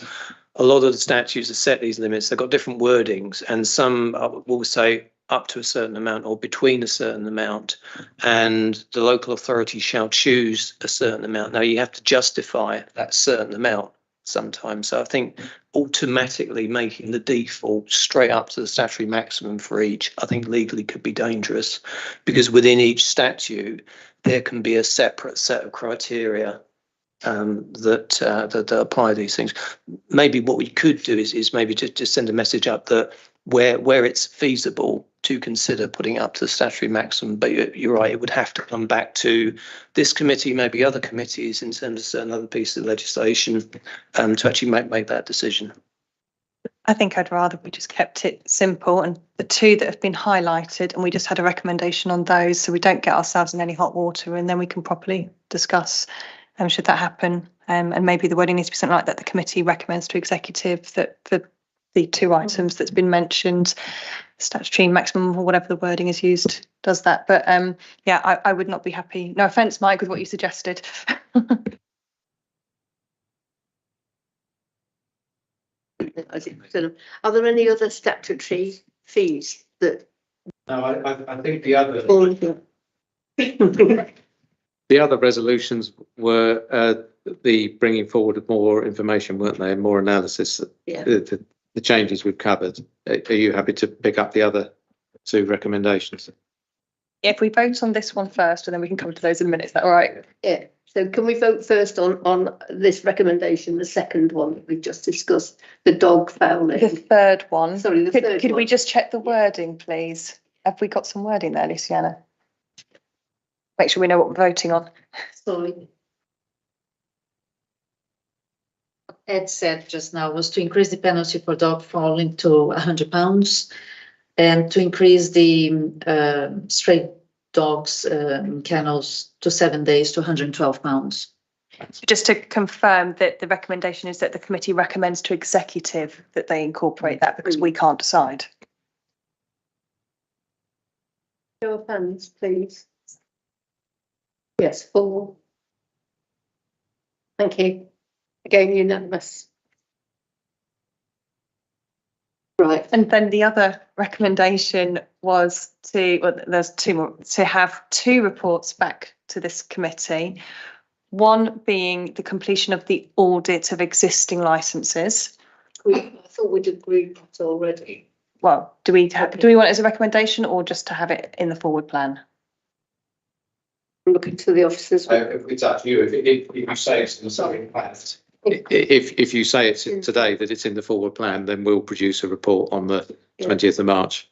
a lot of the statutes that set these limits, they've got different wordings, and some will say up to a certain amount or between a certain amount, and the local authority shall choose a certain amount. Now you have to justify that certain amount sometimes. So I think automatically making the default straight up to the statutory maximum for each, I think legally could be dangerous, because within each statute there can be a separate set of criteria that apply these things. Maybe what we could do is maybe just send a message up that where it's feasible to consider putting it up to the statutory maximum, but you're right, it would have to come back to this committee, maybe other committees in terms of certain other pieces of legislation to actually make that decision. I think I'd rather we just kept it simple, and the 2 that have been highlighted, and we just had a recommendation on those, so we don't get ourselves in any hot water, and then we can properly discuss should that happen. And maybe the wording needs to be something like that. The committee recommends to executive that for the 2 items that's been mentioned, statutory maximum or whatever the wording is used does that. But yeah, I would not be happy. No offence, Mike, with what you suggested. Are there any other statutory fees that? No, I think the other. fall into- The other resolutions were the bringing forward of more information, weren't they? More analysis. Yeah. The changes we've covered. Are you happy to pick up the other 2 recommendations? If we vote on this one first, and then we can come to those in a minute, is that all right? Yeah, so can we vote first on this recommendation, the second one that we've just discussed, the dog fouling? The 3rd one. Sorry, the third Could we one. just check the wording, please? Have we got some wording there, Luciana? Make sure we know what we're voting on. Sorry. Ed said just now was to increase the penalty for dog fouling to £100 and to increase the stray dogs kennels to 7 days to £112. Just to confirm that the recommendation is that the committee recommends to executive that they incorporate that, because we can't decide. Show of hands, please. Yes, 4. Thank you. Again, unanimous. Right, And then the other recommendation was to, well, there's 2 more, to have 2 reports back to this committee. One being the completion of the audit of existing licences. I thought we'd agreed that already. Well, do we want it as a recommendation or just to have it in the forward plan? I'm looking to the officers. It's up to you. If you say it's in the forward plan. If you say it's today that it's in the forward plan, then we'll produce a report on the 20th of March.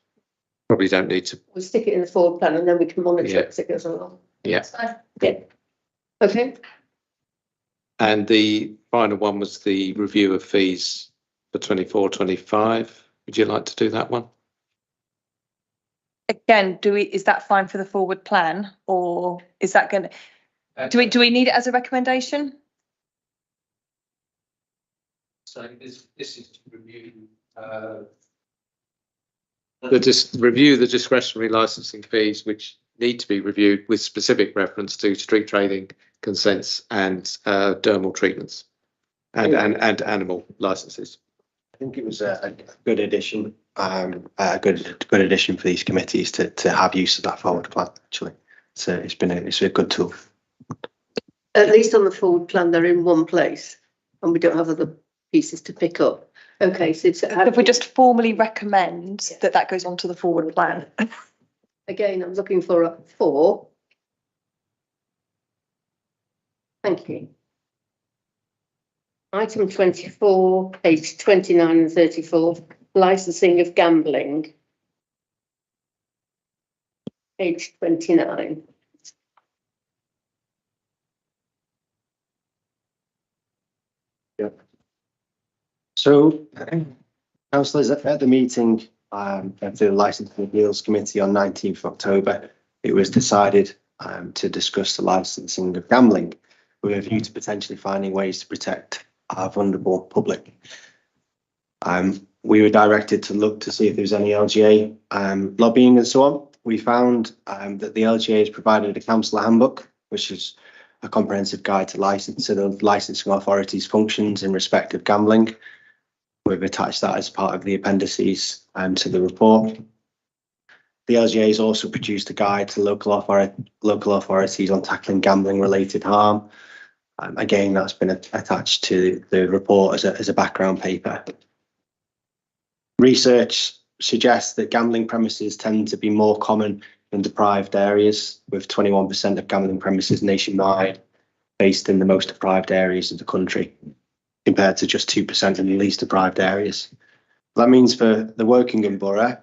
Probably don't need to. We'll stick it in the forward plan and then we can monitor Yeah. it as it goes along. Yeah. Yeah. Okay. And the final one was the review of fees for 24-25. Would you like to do that one? Again, is that fine for the forward plan, or is that going to, do we need it as a recommendation? So this is to review review the discretionary licensing fees, which need to be reviewed with specific reference to street trading consents and dermal treatments and animal licenses. I think it was a good addition, a good addition for these committees to have use of that forward plan. Actually, so it's a good tool. At least on the forward plan, they're in one place and we don't have other pieces to pick up. Okay, so it's, If we just formally recommend that goes onto the forward plan. again, I'm looking for a 4. Thank you. Item 24, page 29 and 34, licensing of gambling. Page 29. So, councillors, at the meeting of the Licensing Appeals Committee on 19th of October, it was decided to discuss the licensing of gambling with a view to potentially finding ways to protect our vulnerable public. We were directed to look to see if there was any LGA lobbying and so on. We found that the LGA has provided a councillor handbook, which is a comprehensive guide to the licensing authorities' functions in respect of gambling. We've attached that as part of the appendices to the report. The LGA has also produced a guide to local authorities on tackling gambling-related harm. Again, that's been attached to the report as a background paper. Research suggests that gambling premises tend to be more common in deprived areas, with 21% of gambling premises nationwide based in the most deprived areas of the country, compared to just 2% in the least deprived areas. That means for the Wokingham Borough,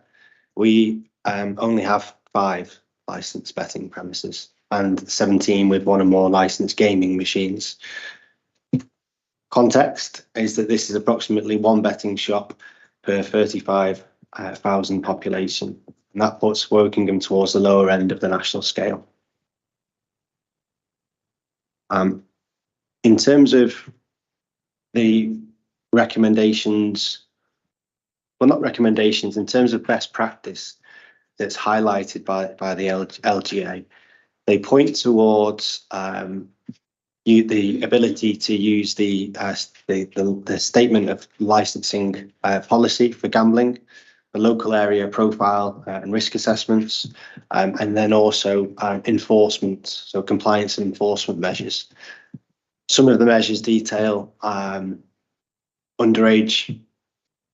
we only have 5 licensed betting premises and 17 with 1 or more licensed gaming machines. Context is that this is approximately 1 betting shop per 35,000 population, and that puts Wokingham towards the lower end of the national scale. In terms of the recommendations, well, not recommendations, in terms of best practice that's highlighted by the LGA, they point towards the ability to use the statement of licensing policy for gambling, the local area profile and risk assessments, and then also enforcement, so compliance and enforcement measures. Some of the measures detail underage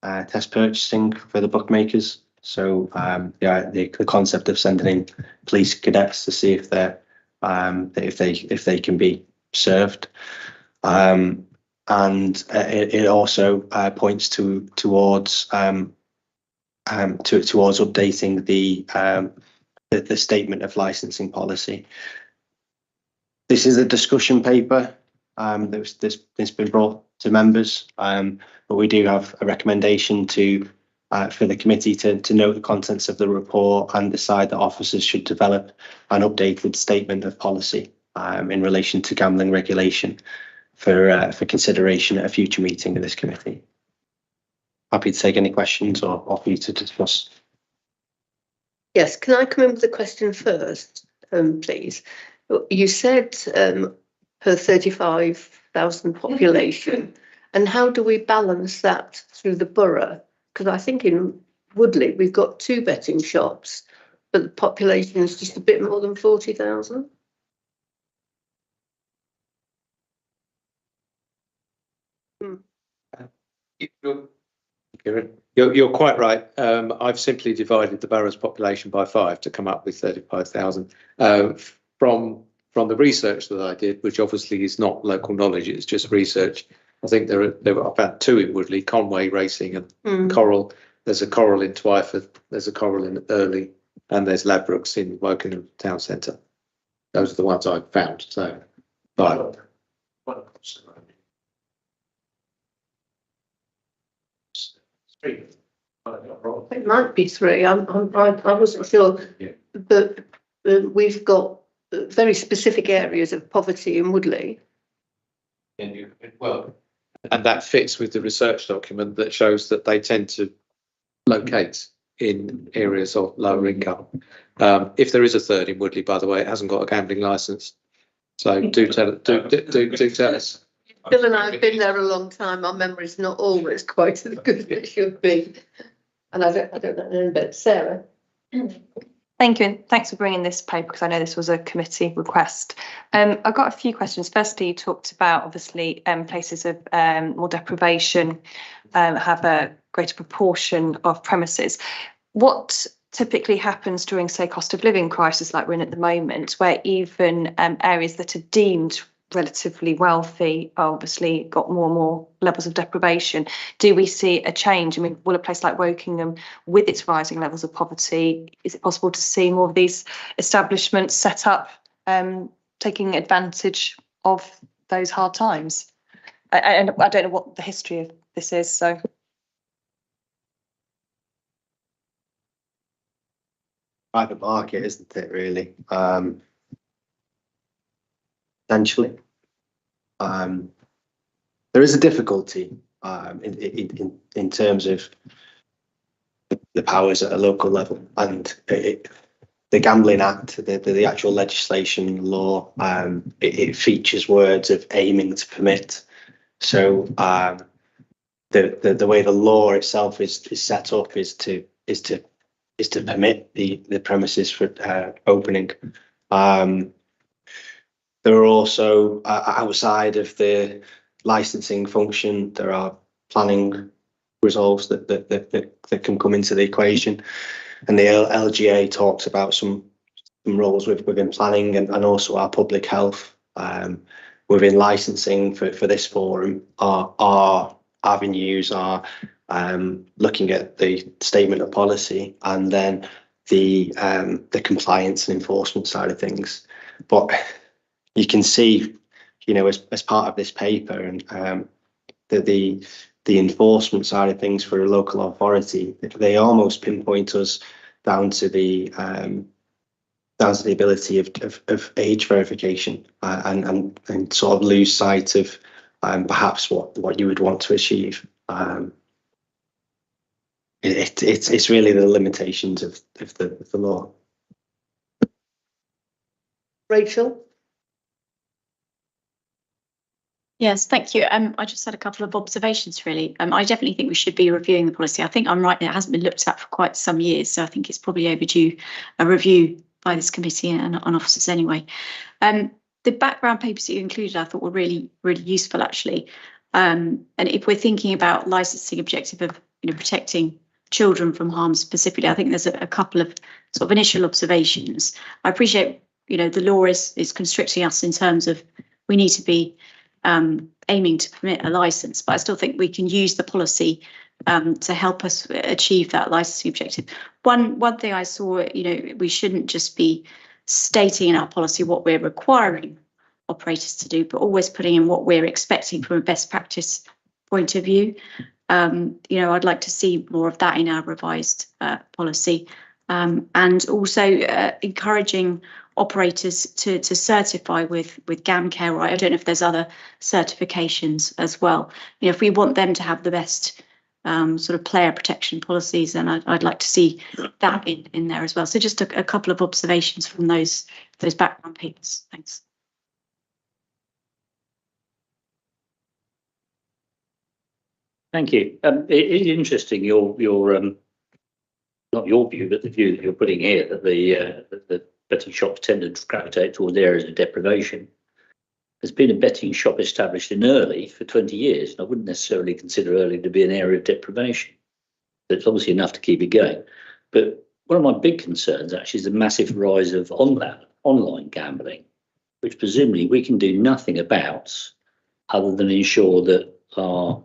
test purchasing for the bookmakers. So the concept of sending in police cadets to see if they're if they can be served, and it also points towards updating the statement of licensing policy. This is a discussion paper that's been brought to members, but we do have a recommendation for the committee to note the contents of the report and decide that officers should develop an updated statement of policy in relation to gambling regulation for consideration at a future meeting of this committee. Happy to take any questions or for you to discuss. Yes, can I come in with a question first, please? You said per 35,000 population, and how do we balance that through the borough? Because I think in Woodley we've got 2 betting shops, but the population is just a bit more than 40,000. You're quite right. I've simply divided the borough's population by 5 to come up with 35,000. From the research that I did, which obviously is not local knowledge, it's just research. I think there were about 2 in Woodley, Conway Racing and Coral. There's a Coral in Twyford, there's a Coral in Early, and there's Ladbrokes in Wokingham Town Centre. Those are the ones I found. So, 5. It might be 3. I wasn't sure, but we've got very specific areas of poverty in Woodley. And that fits with the research document that shows that they tend to locate in areas of lower income. If there is a 3rd in Woodley, by the way, it hasn't got a gambling licence. So do tell us. Bill and I have been there a long time. Our memory's not always quite as good as it should be. And I don't know, but Sarah. Thank you, and thanks for bringing this paper, because I know this was a committee request. I've got a few questions. Firstly, you talked about obviously places of more deprivation have a greater proportion of premises. What typically happens during, say, cost of living crisis like we're in at the moment, where even areas that are deemed relatively wealthy obviously got more and more levels of deprivation? Do we see a change? I mean, will a place like Wokingham, with its rising levels of poverty, is it possible to see more of these establishments set up taking advantage of those hard times? And I don't know what the history of this is, so. Private market, isn't it, really? Essentially, there is a difficulty in terms of the powers at a local level, and the Gambling Act, the actual legislation law, it features words of aiming to permit. So the way the law itself is set up is to permit the premises for opening. There are also, outside of the licensing function, there are planning resolves that can come into the equation. And the LGA talks about some roles within planning and also our public health. Within licensing for this forum, our avenues are looking at the statement of policy and then the compliance and enforcement side of things. But you can see, you know, as part of this paper, and the enforcement side of things for a local authority, they almost pinpoint us down to the ability of age verification, and sort of lose sight of perhaps what you would want to achieve. It's really the limitations of the law. Rachel? Yes, thank you. I just had a couple of observations, really. I definitely think we should be reviewing the policy. I think I'm right, it hasn't been looked at for quite some years, so I think it's probably overdue a review by this committee and on officers anyway. The background papers that you included, I thought were really, really useful, actually. And if we're thinking about licensing objective of, you know, protecting children from harm specifically, I think there's a couple of sort of initial observations. I appreciate, you know, the law is constricting us in terms of we need to be aiming to permit a license, but I still think we can use the policy to help us achieve that licensing objective. One thing I saw, you know, we shouldn't just be stating in our policy what we're requiring operators to do, but always putting in what we're expecting from a best practice point of view. You know, I'd like to see more of that in our revised policy, and also encouraging operators to certify with GamCare. Right? I don't know if there's other certifications as well. You know, if we want them to have the best sort of player protection policies, and I'd like to see that in there as well. So just a couple of observations from those background papers. Thanks. Thank you. It is interesting your not your view, but the view that you're putting here, that the betting shops tend to gravitate towards areas of deprivation. There's been a betting shop established in Early for 20 years, and I wouldn't necessarily consider Early to be an area of deprivation. It's obviously enough to keep it going. But one of my big concerns actually is the massive rise of online gambling, which presumably we can do nothing about other than ensure that our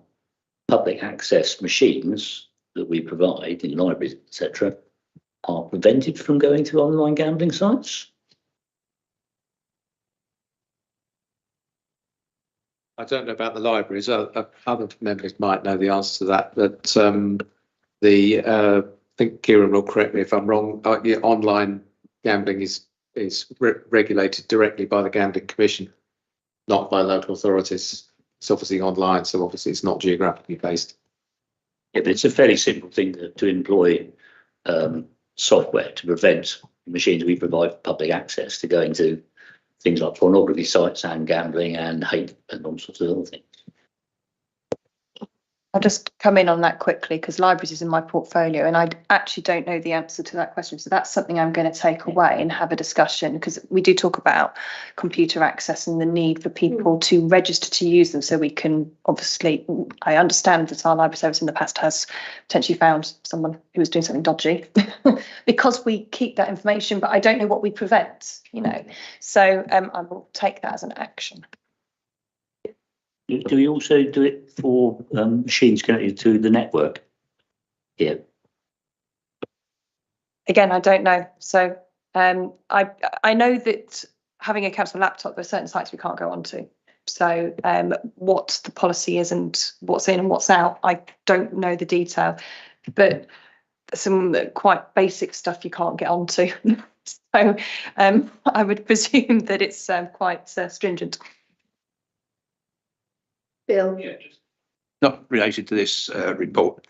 public access machines that we provide in libraries, etc., are prevented from going to online gambling sites. I don't know about the libraries. Other members might know the answer to that. But I think Kieran will correct me if I'm wrong. Yeah, online gambling is regulated directly by the Gambling Commission, not by local authorities. It's obviously online, so obviously it's not geographically based. Yeah, but it's a fairly simple thing to employ software to prevent machines we provide for public access to going to things like pornography sites and gambling and hate and all sorts of other things. I'll just come in on that quickly because libraries is in my portfolio and I actually don't know the answer to that question. So that's something I'm going to take away and have a discussion, because we do talk about computer access and the need for people to register to use them. So we can obviously, I understand that our library service in the past has potentially found someone who was doing something dodgy because we keep that information, but I don't know what we prevent, you know. So I will take that as an action. Do we also do it for machines connected to the network? Yeah. Again, I don't know. So I know that having a council laptop, there are certain sites we can't go onto. So what the policy is and what's in and what's out, I don't know the detail. But some quite basic stuff you can't get onto. So I would presume that it's quite stringent. Bill? Yeah, just not related to this report.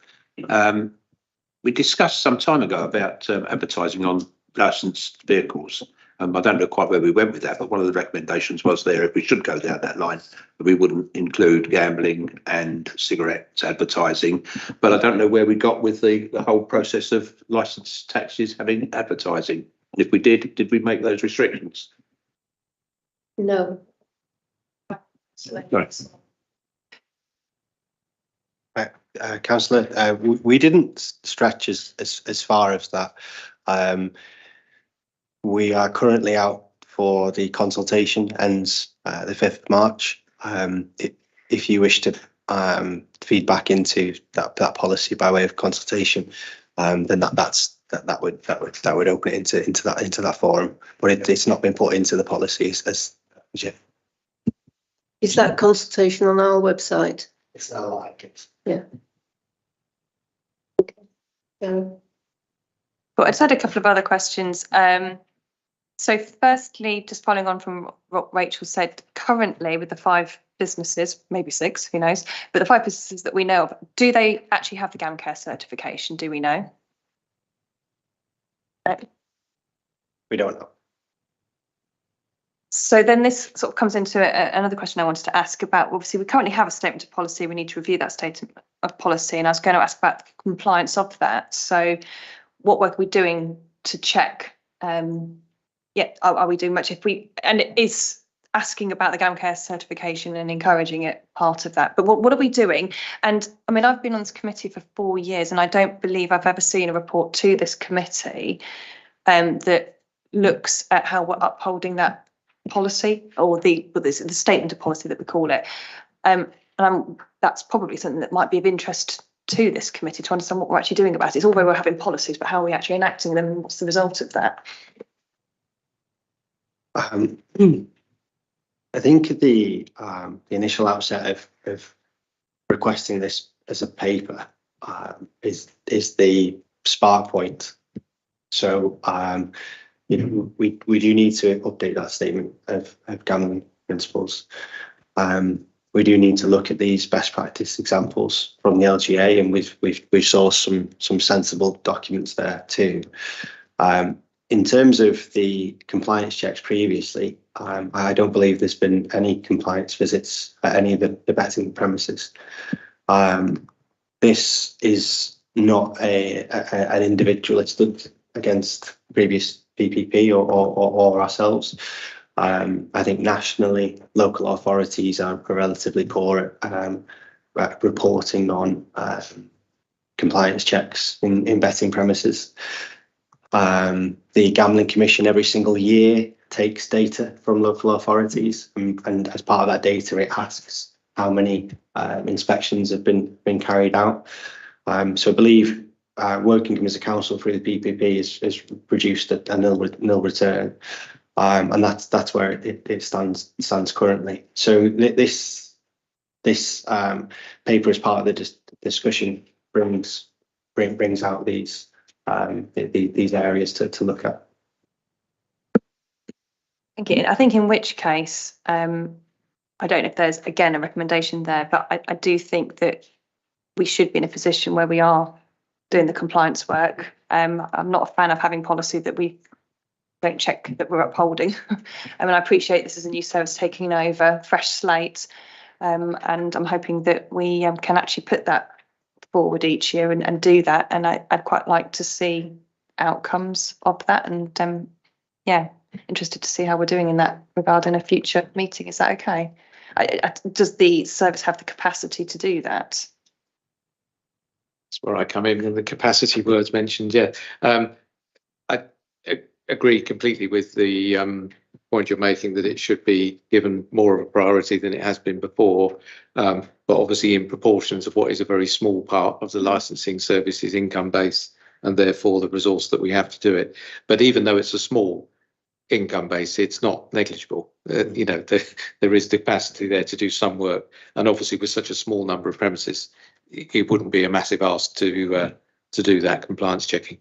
We discussed some time ago about advertising on licensed vehicles. I don't know quite where we went with that, but one of the recommendations was there, if we should go down that line, that we wouldn't include gambling and cigarettes advertising. But I don't know where we got with the whole process of licence taxis having advertising. If we did we make those restrictions? No. Sorry. Councillor, we didn't stretch as far as that. We are currently out for the consultation, ends the 5th of March. If you wish to feed back into that policy by way of consultation, then that would open it into that forum. But it's not been put into the policies as yet. Is that consultation on our website? It's not like it. Yeah. Okay. But I just had a couple of other questions. So firstly, just following on from what Rachel said, currently with the 5 businesses, maybe 6, who knows, but the 5 businesses that we know of, do they actually have the GamCare certification? Do we know? No. We don't know. So then this sort of comes into another question I wanted to ask about. Obviously, we currently have a statement of policy. We need to review that statement of policy. And I was going to ask about the compliance of that. So what work are we doing to check? Are we doing much? And it is asking about the GamCare certification and encouraging it part of that. But what are we doing? And I mean, I've been on this committee for 4 years, and I don't believe I've ever seen a report to this committee that looks at how we're upholding that policy, or the statement of policy that we call it. That's probably something that might be of interest to this committee to understand what we're actually doing about it. It's all very well having policies, but how are we actually enacting them and what's the result of that? I think the initial outset of requesting this as a paper is the spark point. So we do need to update that statement of gambling principles. we do need to look at these best practice examples from the LGA, and we've sourced some sensible documents there too. In terms of the compliance checks previously, I don't believe there's been any compliance visits at any of the betting premises. This is not an individualistic against previous PPP or ourselves. I think nationally, local authorities are relatively poor at reporting on compliance checks in betting premises. The Gambling Commission every single year takes data from local authorities, and as part of that data, it asks how many inspections have been carried out. So I believe Workingham as a council through the PPP has produced a nil return, and that's where it stands currently. So this paper, as part of the discussion, brings out these areas to look at. I think in which case, I don't know if there's again a recommendation there, but I do think that we should be in a position where we are doing the compliance work. I'm not a fan of having policy that we don't check that we're upholding. I mean, I appreciate this is a new service taking over, fresh slate, and I'm hoping that we can actually put that forward each year and do that. And I'd quite like to see outcomes of that. And yeah, interested to see how we're doing in that regard in a future meeting. Is that okay? Does the service have the capacity to do that? That's where I come in, and the capacity words mentioned. Yeah, I agree completely with the point you're making, that it should be given more of a priority than it has been before, but obviously in proportions of what is a very small part of the licensing services income base, and therefore the resource that we have to do it. But even though it's a small income base, it's not negligible. You know, there is the capacity there to do some work, and obviously with such a small number of premises, it wouldn't be a massive ask to do that compliance checking.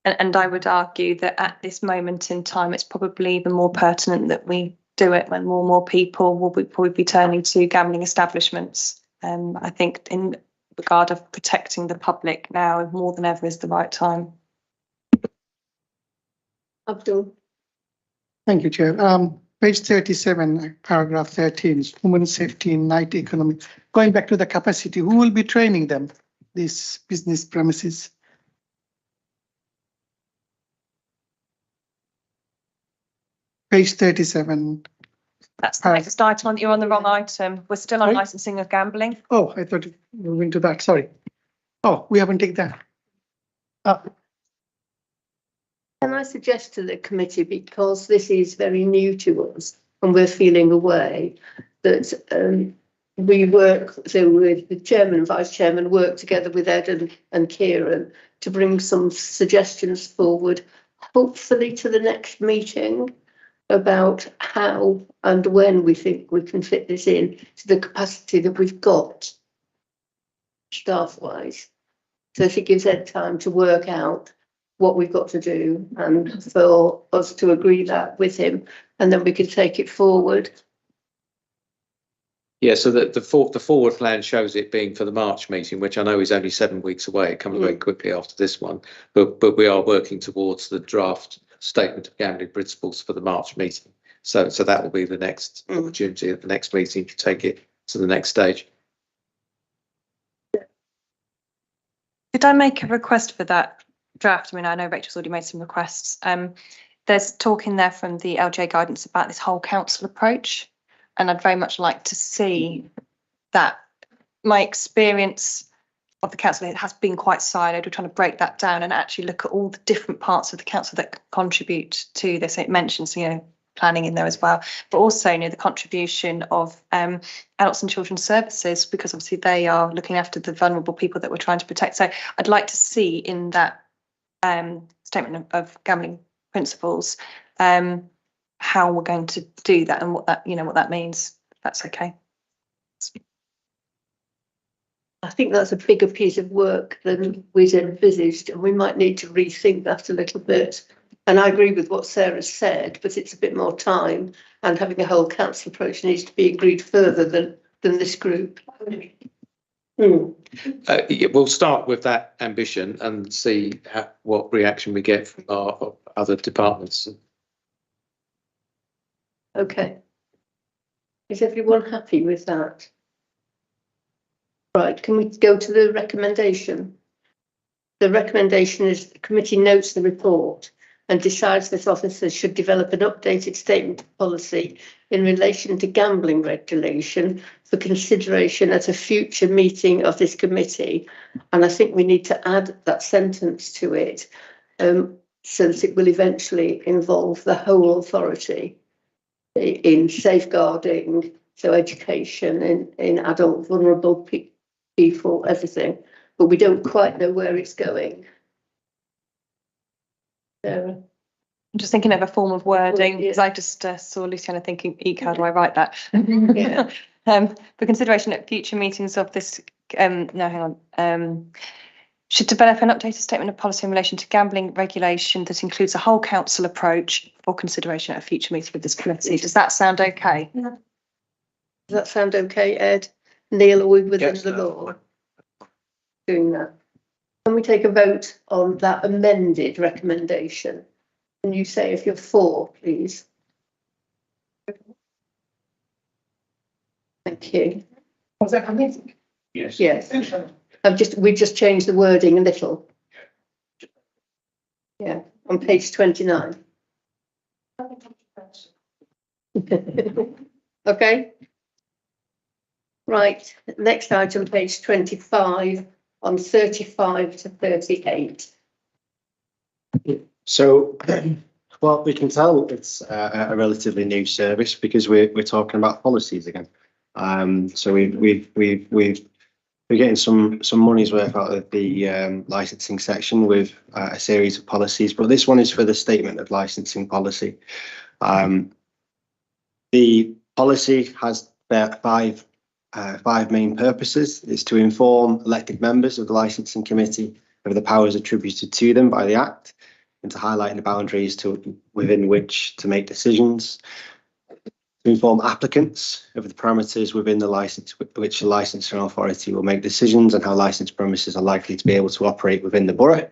And I would argue that at this moment in time, it's probably even more pertinent that we do it when more and more people will probably be turning to gambling establishments. I think in regard of protecting the public now, more than ever, is the right time. Abdul. Thank you, Chair. Page 37, paragraph 13, human safety in night economy. Going back to the capacity, who will be training them, these business premises? Page 37. That's the next item. You're on the wrong item. We're still on Sorry? licensing of gambling. Oh, I thought moving to that, sorry. Oh, we haven't taken that. Can I suggest to the committee, because this is very new to us and we're feeling away, that we work, so with the chairman and vice chairman, work together with Ed and Kieran to bring some suggestions forward, hopefully to the next meeting, about how and when we think we can fit this in to the capacity that we've got staff-wise. So if it gives Ed time to work out what we've got to do, and for us to agree that with him, and then we can take it forward. Yeah, so the forward plan shows it being for the March meeting, which I know is only 7 weeks away. It comes very quickly after this one, but we are working towards the draft statement of gambling principles for the March meeting. So that will be the next opportunity at the next meeting to take it to the next stage. Did I make a request for that draft? I mean, I know Rachel's already made some requests. There's talk in there from the LGA guidance about this whole council approach, and I'd very much like to see that. My experience of the council, it has been quite siloed. We're trying to break that down and actually look at all the different parts of the council that contribute to this. It mentions, you know, planning in there as well, but also, you know, the contribution of adults and children's services, because obviously they are looking after the vulnerable people that we're trying to protect. So I'd like to see in that statement of gambling principles how we're going to do that and what that, you know, what that means. If that's okay. I think that's a bigger piece of work than we'd envisaged, and we might need to rethink that a little bit. And I agree with what Sarah said, but it's a bit more time, and having a whole council approach needs to be agreed further than this group. Yeah, we'll start with that ambition and see what reaction we get from our other departments. Okay. Is everyone happy with that? Right, can we go to the recommendation? The recommendation is the committee notes the report and decides that officers should develop an updated statement of policy in relation to gambling regulation for consideration at a future meeting of this committee. And I think we need to add that sentence to it so that it will eventually involve the whole authority in safeguarding, so education, in adult vulnerable people, everything. But we don't quite know where it's going. Sarah? I'm just thinking of a form of wording, because I just saw Luciana thinking, eek, how do I write that? Yeah. For consideration at future meetings of this, no, hang on. Should develop an updated statement of policy in relation to gambling regulation that includes a whole council approach for consideration at a future meeting of this committee. Does that sound okay? Yeah. Does that sound okay, Ed? Neil, are we within the law doing that? Can we take a vote on that amended recommendation? Can you say if you're for, please? Thank you. Was that amazing? Yes. Yes. We just changed the wording a little. Yeah, on page 29. Okay. Right, next item, page 25, on 35 to 38. So, well, we can tell it's a relatively new service because we're talking about policies again. So we're getting some money's worth out of the licensing section with a series of policies, but this one is for the statement of licensing policy. The policy has five main purposes. It's to inform elected members of the licensing committee of the powers attributed to them by the Act, and to highlight the boundaries within which to make decisions, to inform applicants of the parameters within the license which the licensing authority will make decisions, and how licensed premises are likely to be able to operate within the borough,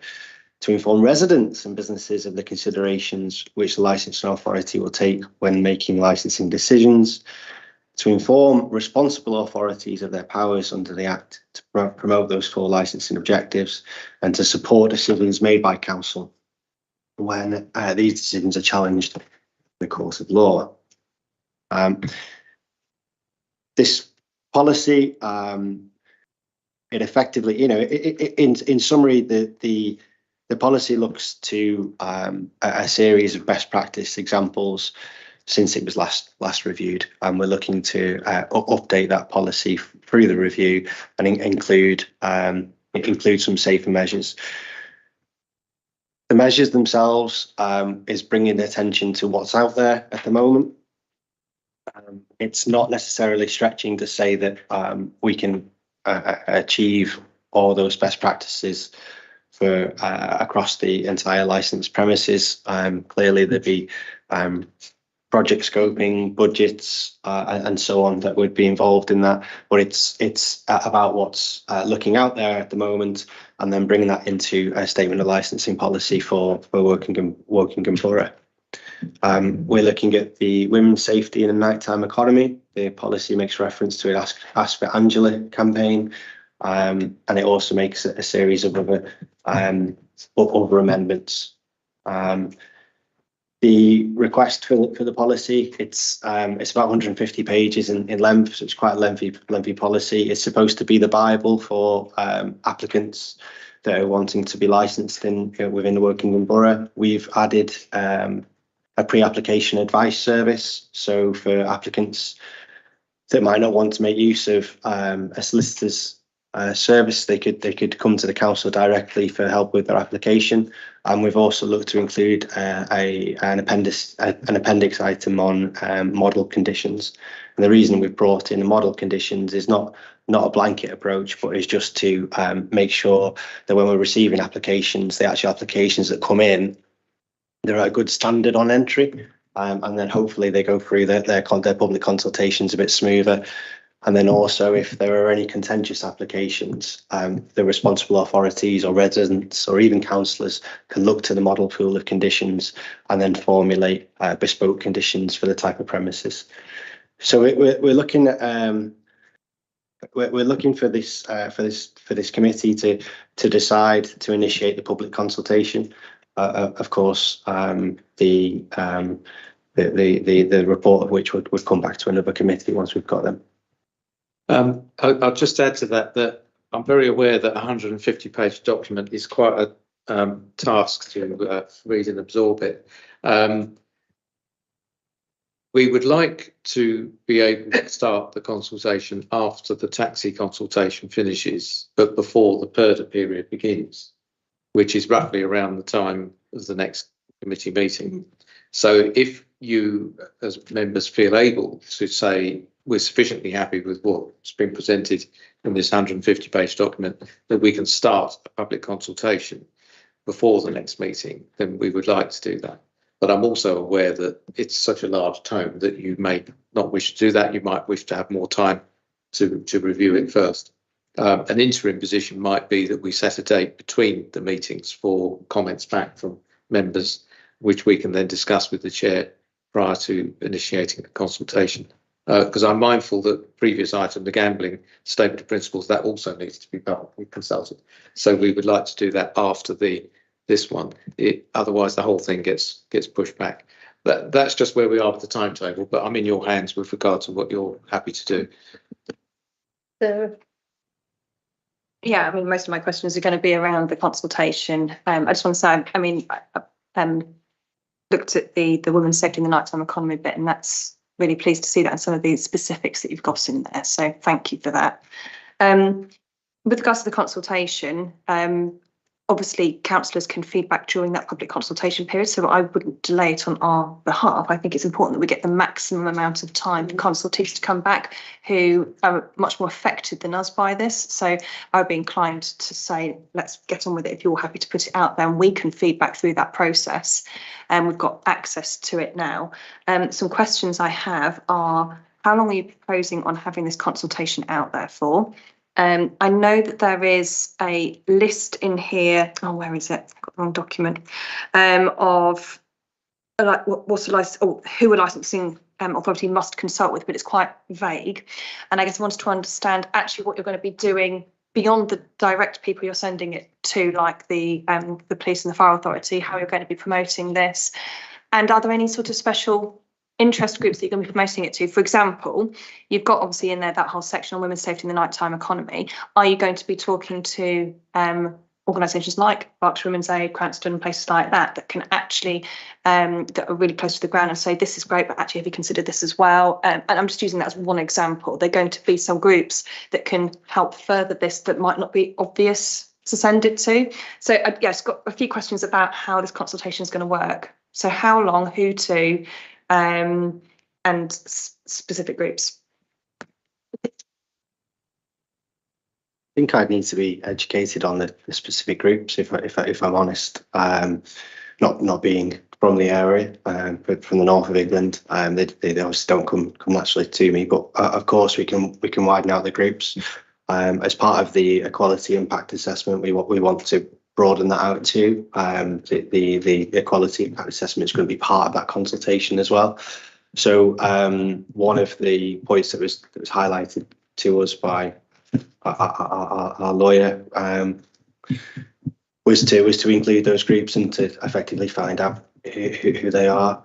to inform residents and businesses of the considerations which the licensing authority will take when making licensing decisions, to inform responsible authorities of their powers under the Act to promote those four licensing objectives, and to support decisions made by council when these decisions are challenged in the course of law. This policy, it effectively, in summary, the policy looks to a series of best practice examples since it was last reviewed, and we're looking to update that policy through the review and include some safer measures. The measures themselves is bringing attention to what's out there at the moment. It's not necessarily stretching to say that we can achieve all those best practices for across the entire licensed premises. Clearly, there'd be project scoping, budgets, and so on that would be involved in that. But it's about what's looking out there at the moment, and then bringing that into a statement of licensing policy for Workingham Borough. We're looking at the women's safety in a nighttime economy. The policy makes reference to an Ask for Angela campaign, and it also makes a series of other amendments. The request for the policy, it's about 150 pages in length, so it's quite a lengthy policy. It's supposed to be the Bible for applicants that are wanting to be licensed within the Workingham Borough. We've added a pre-application advice service, so for applicants that might not want to make use of a solicitor's service, they could come to the council directly for help with their application. And we've also looked to include an appendix item on model conditions. And the reason we've brought in the model conditions is not a blanket approach, but is just to make sure that when we're receiving applications, the actual applications that come in they're at a good standard on entry. And then hopefully they go through their public consultations a bit smoother. And then also, if there are any contentious applications, the responsible authorities or residents or even councillors can look to the model pool of conditions and then formulate bespoke conditions for the type of premises. So we're looking at we're looking for this committee to decide to initiate the public consultation. Of course, the report of which would come back to another committee once we've got them. I'll just add to that I'm very aware that a 150-page document is quite a task to read and absorb it. We would like to be able to start the consultation after the taxi consultation finishes, but before the PERDA period begins, which is roughly around the time of the next committee meeting. So if you, as members, feel able to say we're sufficiently happy with what's been presented in this 150-page document, that we can start a public consultation before the next meeting, then we would like to do that. But I'm also aware that it's such a large tome that you may not wish to do that. You might wish to have more time to review it first. An interim position might be that we set a date between the meetings for comments back from members, which we can then discuss with the chair prior to initiating the consultation. Because I'm mindful that previous item, the gambling statement of principles, that also needs to be publicly consulted. So we would like to do that after this one. Otherwise, the whole thing gets pushed back. That's just where we are with the timetable. But I'm in your hands with regard to what you're happy to do. So, Yeah, I mean, most of my questions are going to be around the consultation. I just want to say, I mean, I looked at the women's safety in the nighttime economy bit, and that's really pleased to see that and some of the specifics that you've got in there. So thank you for that. With regards to the consultation, obviously councillors can feedback during that public consultation period, so I wouldn't delay it on our behalf. I think it's important that we get the maximum amount of time for consultees to come back who are much more affected than us by this. So I would be inclined to say, let's get on with it. If you're happy to put it out there, and we can feedback through that process, and we've got access to it now. Some questions I have are, how long are you proposing on having this consultation out there for? I know that there is a list in here. Oh, where is it? I've got the wrong document. Of like what's the license, or who a licensing authority must consult with, but it's quite vague. And I guess I wanted to understand actually what you're going to be doing beyond the direct people you're sending it to, like the police and the fire authority. How you're going to be promoting this, and are there any sort of special interest groups that you're going to be promoting it to? For example, you've got obviously in there that whole section on women's safety in the nighttime economy. Are you going to be talking to organisations like Berkshire Women's Aid, Cranston, places like that can actually that are really close to the ground and say, this is great, but actually have you considered this as well? And I'm just using that as one example. They're going to be some groups that can help further this that might not be obvious to send it to. So yes, got a few questions about how this consultation is going to work. So how long, who to, and specific groups. I think I'd need to be educated on the specific groups, if I'm honest. Not being from the area, but from the north of England, they obviously don't come naturally to me. But of course, we can widen out the groups. As part of the equality impact assessment, we want to broaden that out too. The equality impact assessment is going to be part of that consultation as well. So one of the points that was highlighted to us by our lawyer was to include those groups and to effectively find out who they are.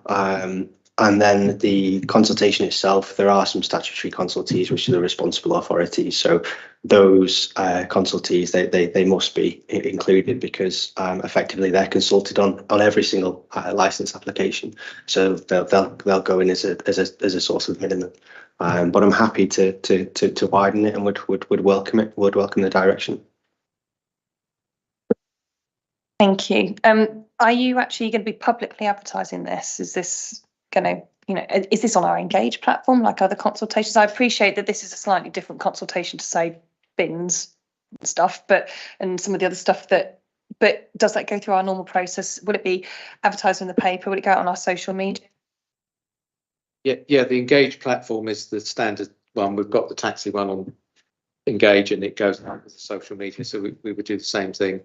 And then the consultation itself, there are some statutory consultees, which are the responsible authorities. So those consultees, they must be included because effectively they're consulted on every single license application. So they'll go in as a source of minimum. But I'm happy to widen it and would welcome it. Would welcome the direction. Thank you. Are you actually going to be publicly advertising this? Is this going to, is this on our Engage platform like other consultations? I appreciate that this is a slightly different consultation to say bins and stuff, and some of the other stuff that but does that go through our normal process? Will it be advertised in the paper? Will it go out on our social media? Yeah, the Engage platform is the standard one. We've got the taxi one on Engage, and it goes out with the social media. So we would do the same thing.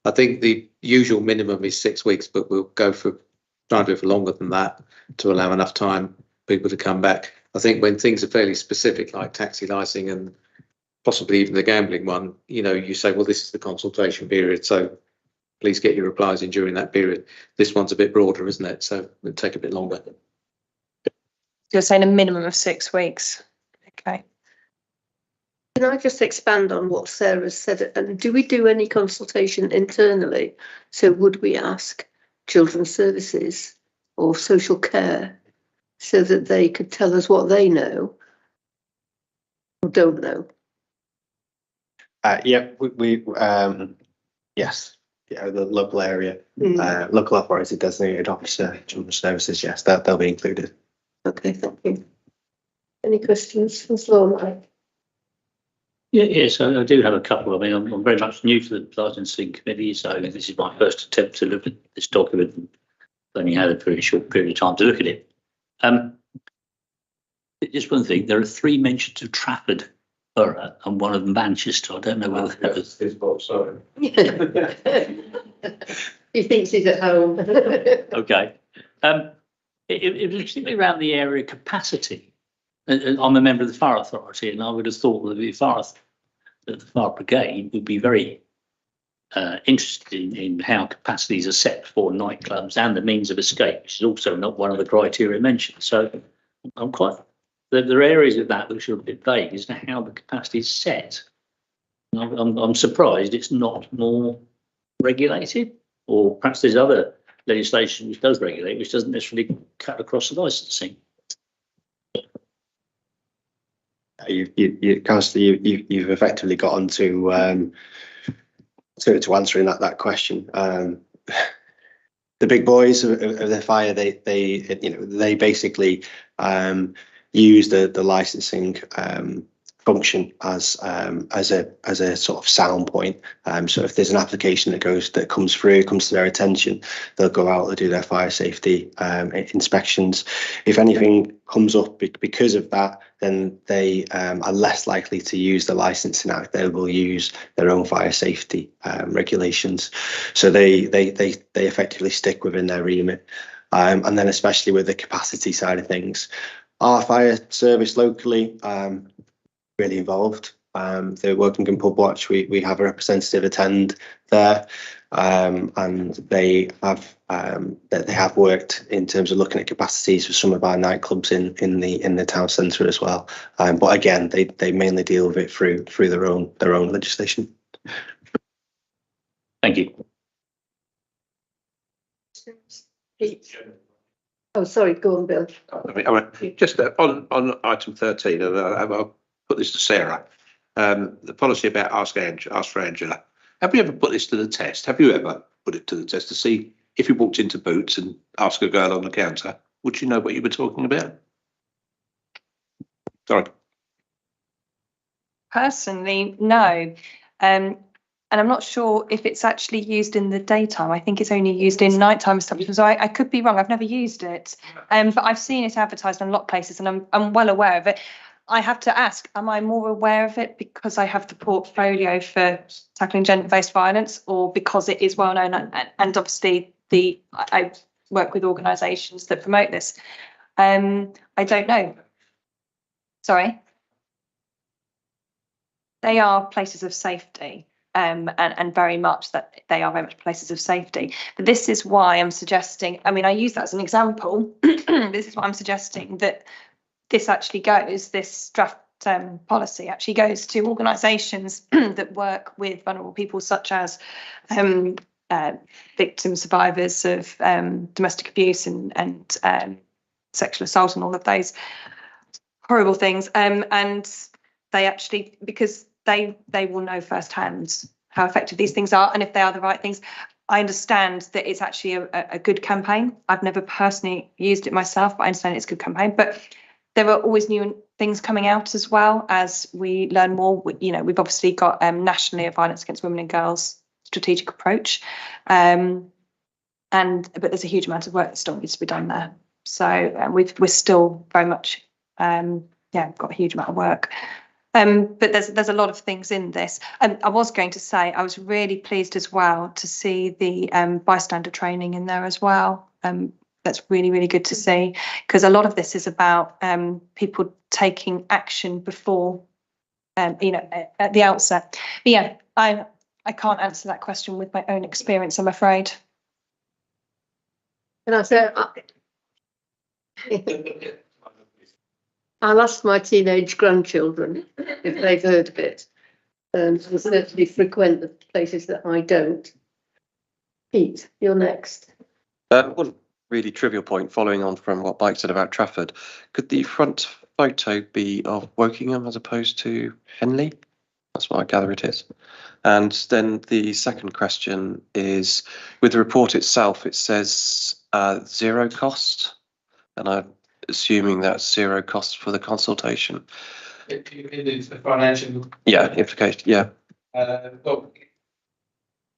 I think the usual minimum is 6 weeks, but we'll try and do it for longer than that to allow enough time for people to come back. I think when things are fairly specific, like taxi licensing and possibly even the gambling one, you say, well, this is the consultation period, so please get your replies in during that period. This one's a bit broader, isn't it? So it'll take a bit longer. You're saying a minimum of 6 weeks. Okay. Can I just expand on what Sarah said? And do we do any consultation internally? So would we ask Children's Services or social care so that they could tell us what they know or don't know? Yeah, we yes, yeah, the local area, local authority designated officer, Children's Services, yes, they'll be included. Okay, thank you. Any questions from floor, Mike? Yes, I do have a couple. I mean, I'm very much new to the licensing committee, so this is my first attempt to look at this document. I've only had a very short period of time to look at it. Just one thing, there are 3 mentions of Trafford Borough and one of Manchester. I don't know whether that was... Sorry. He thinks he's at home. Okay. It was particularly around the area capacity. I'm a member of the fire authority, and I would have thought that the fire brigade would be very interested in how capacities are set for nightclubs and the means of escape, which is also not one of the criteria mentioned. So I'm quite, there are areas of that which are a bit vague as to how the capacity is set. I'm surprised it's not more regulated, or perhaps there's other legislation which does regulate, which doesn't necessarily cut across the licensing. You've effectively got on to answering that question. The big boys of the fire, they basically use the licensing function as a sort of sound point. So if there's an application that comes to their attention, they'll go out and do their fire safety inspections. If anything comes up because of that, then they are less likely to use the Licensing Act. They will use their own fire safety regulations. So they effectively stick within their remit. And then especially with the capacity side of things, our fire service locally, really involved. The Workington Pub Watch, we have a representative attend there, and they have worked in terms of looking at capacities for some of our nightclubs in the town centre as well. But again, they mainly deal with it through their own legislation. Thank you. Oh, sorry, go on, Bill. I mean, just on item 13, and I'll put this to Sarah. The policy about ask for Angela. Have we ever put this to the test? Have you ever put it to the test to see if you walked into Boots and asked a girl on the counter, would you know what you were talking about? Sorry. Personally, no. And I'm not sure if it's actually used in the daytime. I think it's only used in nighttime establishments. So I could be wrong. I've never used it. But I've seen it advertised in a lot of places, and I'm well aware of it. I have to ask, am I more aware of it because I have the portfolio for tackling gender-based violence, or because it is well known, and obviously I work with organisations that promote this? I don't know. Sorry. They are places of safety, and very much that they are very much places of safety. But this is why I'm suggesting, I mean, I use that as an example. This is why I'm suggesting that this draft policy actually goes to organisations that work with vulnerable people, such as victims, survivors of domestic abuse and sexual assault and all of those horrible things. And they actually, because they will know firsthand how effective these things are and if they are the right things. I understand that it's actually a good campaign. I've never personally used it myself, but I understand it's a good campaign. But there are always new things coming out as well as we learn more. You know, we've obviously got nationally a Violence Against Women and Girls strategic approach. But there's a huge amount of work that still needs to be done there. So we're still very much, got a huge amount of work. But there's a lot of things in this. I was going to say I was really pleased as well to see the bystander training in there as well. That's really, really good to see, because a lot of this is about people taking action before, at the outset. But yeah, I can't answer that question with my own experience, I'm afraid. And I said, I'll ask my teenage grandchildren if they've heard of it. They certainly frequent the places that I don't. Pete, you're next. One really trivial point following on from what Mike said about Trafford. Could the front photo be of Wokingham as opposed to Henley? That's what I gather it is. And then the second question is, with the report itself, it says 0 cost, and I'm assuming that's 0 cost for the consultation. The financial. Yeah, implication. Yeah. Well,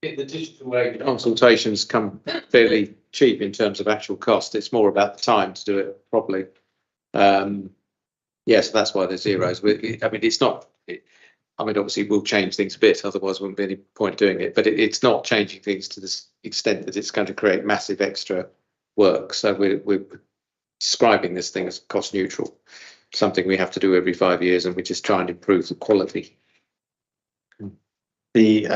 in the digital age, consultations come fairly cheap in terms of actual cost. It's more about the time to do it properly. So that's why there's zeros. I mean, it's not. Obviously, we'll change things a bit, otherwise, there wouldn't be any point doing it. But it's not changing things to this extent that it's going to create massive extra work. So we're describing this thing as cost neutral, something we have to do every 5 years, and we just try and improve the quality. The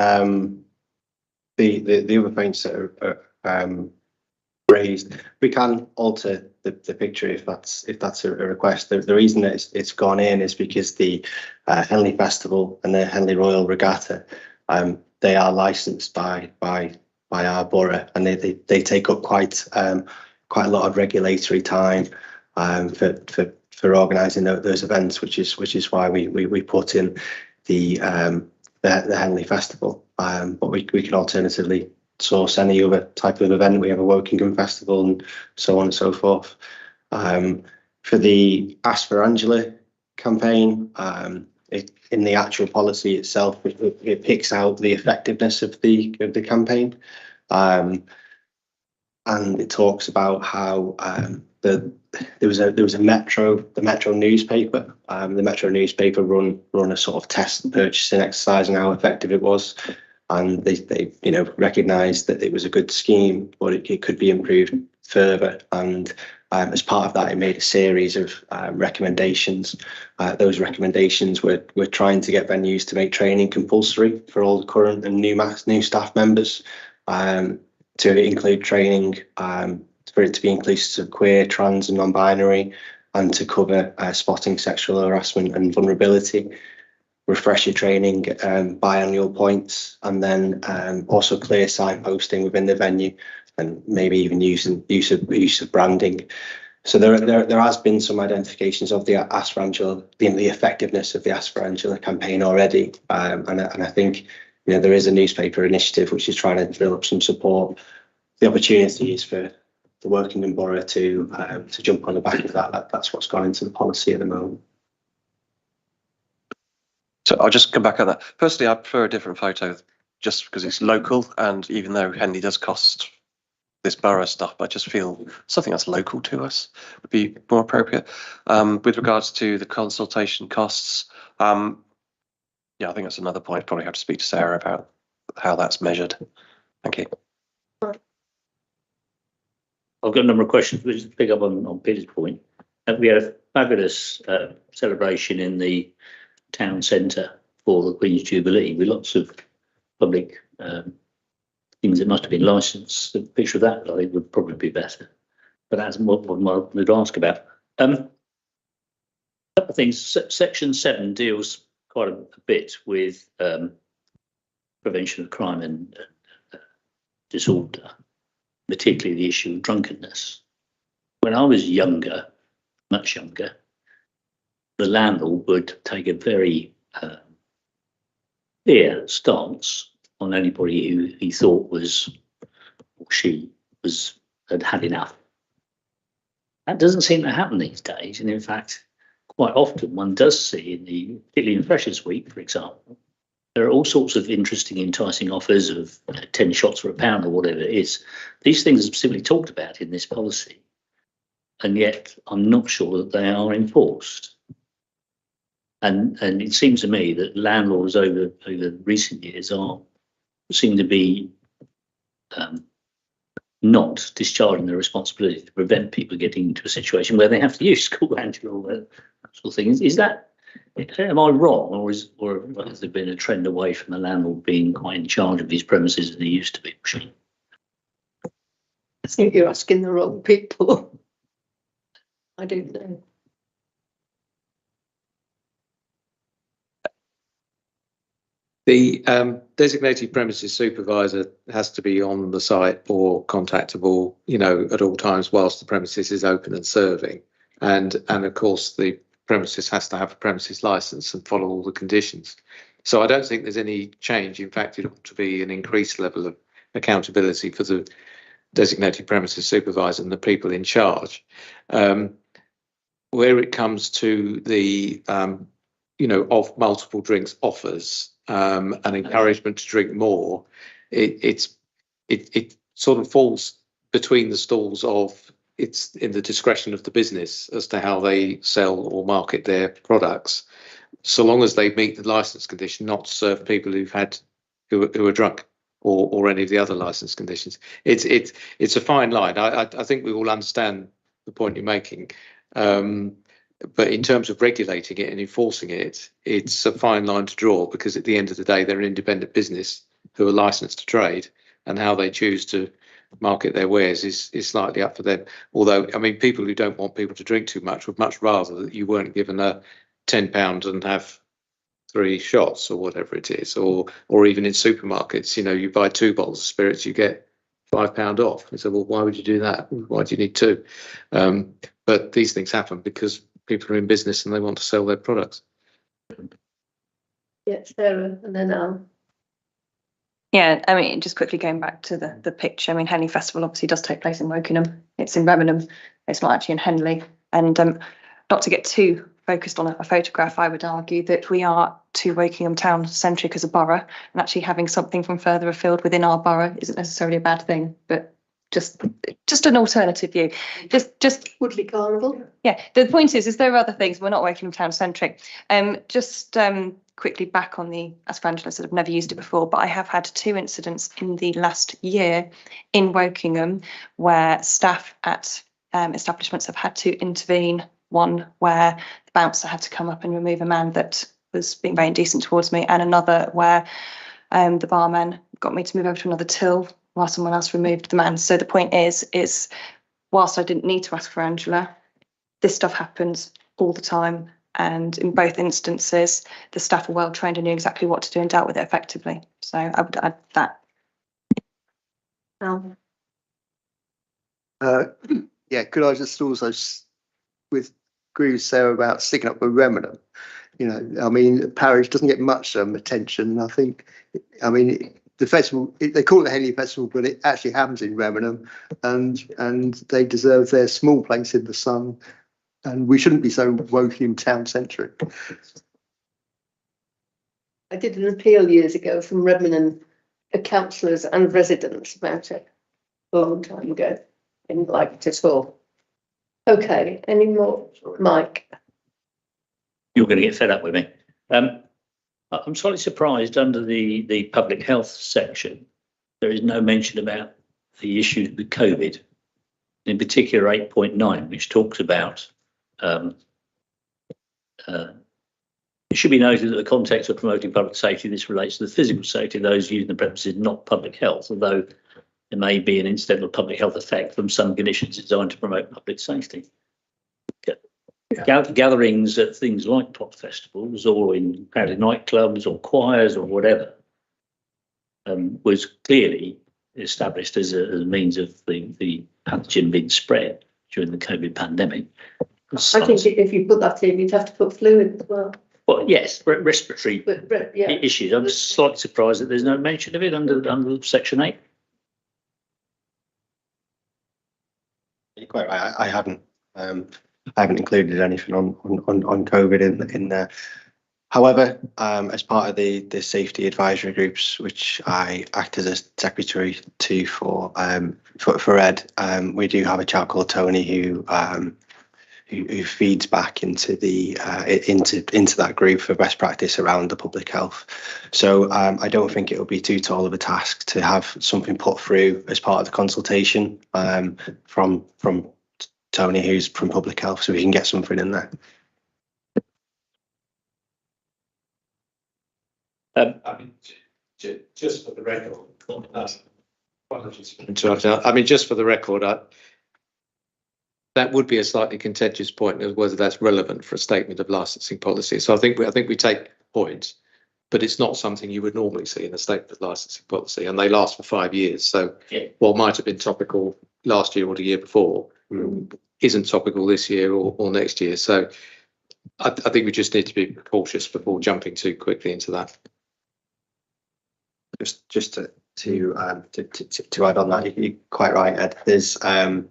other points that are raised, we can alter the picture if that's a request. The reason that it's gone in is because the Henley Festival and the Henley Royal Regatta, they are licensed by our borough, and they take up quite a lot of regulatory time for organising those events, which is why we put in the Henley Festival. But we can alternatively source any other type of event. We have a Wokingham Festival and so on and so forth. For the Ask for Angela campaign, in the actual policy itself, it picks out the effectiveness of the campaign, and it talks about how there was a the Metro newspaper. The Metro newspaper run a sort of test purchasing exercise on how effective it was. And they recognised that it was a good scheme, but it could be improved further. And as part of that, it made a series of recommendations. Those recommendations were trying to get venues to make training compulsory for all the current and new staff members, to include training for it to be inclusive of queer, trans and non-binary, and to cover spotting sexual harassment and vulnerability. Refresher training, biannual points, and then also clear signposting within the venue, and maybe even use of branding. So there has been some identifications of the Ask for Angela, the effectiveness of the Ask for Angela campaign already, and I think there is a newspaper initiative which is trying to build up some support. The opportunity is for the Wokingham Borough to jump on the back of that. That's what's gone into the policy at the moment. So I'll just come back on that. Personally, I prefer a different photo just because it's local, and even though Henley does cost this borough stuff, I just feel something that's local to us would be more appropriate. With regards to the consultation costs, I think that's another point. Probably have to speak to Sarah about how that's measured. Thank you. I've got a number of questions, but just pick up on Peter's point. We had a fabulous celebration in the town centre for the Queen's Jubilee with lots of public things that must have been licensed. The picture of that, I think, would probably be better. But that's what I would ask about. A couple of things. Section 7 deals quite a bit with prevention of crime and disorder, particularly the issue of drunkenness. When I was younger, much younger, the landlord would take a very clear stance on anybody who he thought was, or she was, had enough. That doesn't seem to happen these days, and in fact, quite often one does see particularly in Freshers Week, for example, there are all sorts of interesting, enticing offers of 10 shots for £1 or whatever it is. These things are specifically talked about in this policy, and yet I'm not sure that they are enforced. And it seems to me that landlords over recent years seem to be not discharging their responsibility to prevent people getting into a situation where they have to use school Angela or that sort of thing. Is that, am I wrong, or has there been a trend away from the landlord being quite in charge of these premises as they used to be? I think you're asking the wrong people. I don't know. The designated premises supervisor has to be on the site or contactable, you know, at all times whilst the premises is open and serving. And of course, the premises has to have a premises license and follow all the conditions. So I don't think there's any change. In fact, it ought to be an increased level of accountability for the designated premises supervisor and the people in charge. Where it comes to the, you know, of multiple drinks offers, and encouragement to drink more, it sort of falls between the stalls of it's in the discretion of the business as to how they sell or market their products, so long as they meet the license condition not to serve people who are drunk or any of the other license conditions. It's a fine line. I think we all understand the point you're making. But in terms of regulating it and enforcing it, it's a fine line to draw, because at the end of the day, they're an independent business who are licensed to trade, and how they choose to market their wares is slightly up for them. Although, I mean, people who don't want people to drink too much would much rather that you weren't given a £10 and have 3 shots or whatever it is, or even in supermarkets, you know, you buy 2 bottles of spirits, you get £5 off. I said, well, why would you do that? Why do you need 2? But these things happen because people are in business and they want to sell their products. Yeah, Sarah, and then Al. Yeah, I mean, just quickly going back to the picture, I mean, Henley Festival obviously does take place in Wokingham. It's in Remenham. It's not actually in Henley. And not to get too focused on a photograph, I would argue that we are too Wokingham town centric as a borough, and actually having something from further afield within our borough isn't necessarily a bad thing, but just an alternative view. Just Woodley Carnival. Yeah, the point is there are other things. We're not Wokingham town centric. Quickly back on the, as Angela said, I've never used it before, but I have had 2 incidents in the last year in Wokingham where staff at establishments have had to intervene. One where the bouncer had to come up and remove a man that was being very indecent towards me, and another where the barman got me to move over to another till while someone else removed the man. So the point is whilst I didn't need to ask for Angela, this stuff happens all the time. And in both instances, the staff were well trained and knew exactly what to do and dealt with it effectively. So I would add that. Al. Yeah, could I just also agree with Sarah about sticking up with Remenham? You know, I mean, the parish doesn't get much attention. I think, I mean, the festival, they call it the Henley Festival, but it actually happens in Remenham, and they deserve their small place in the sun. And we shouldn't be so Wokingham town centric. I did an appeal years ago from Remenham councillors and residents about it a long time ago. Didn't like it at all. Okay, any more? Mike? You're going to get fed up with me. I'm slightly surprised under the public health section, there is no mention about the issue with COVID, in particular 8.9, which talks about it should be noted that the context of promoting public safety, this relates to the physical safety of those using the premises, not public health, although there may be an incidental public health effect from some conditions designed to promote public safety. Gatherings at things like pop festivals or in crowded nightclubs or choirs or whatever was clearly established as a means of the pathogen being spread during the COVID pandemic. I think if you put that in, you'd have to put flu in as well. Well, yes, respiratory Yeah. issues. I'm slightly surprised that there's no mention of it under Section 8. You're quite right. I haven't included anything on COVID in there. However, as part of the safety advisory groups, which I act as a secretary to for Ed, we do have a chap called Tony who feeds back into the into that group for best practice around the public health. So I don't think it will be too tall of a task to have something put through as part of the consultation from Tony, who's from public health, so we can get something in there. I mean, just for the record, apologies for interrupting. I mean, just for the record, that would be a slightly contentious point as whether that's relevant for a statement of licensing policy. So I think we take points, but it's not something you would normally see in a statement of licensing policy, and they last for 5 years. So what might have been topical last year or the year before isn't topical this year or next year. So I think we just need to be cautious before jumping too quickly into that. Just to add on that, you're quite right, Ed. There's in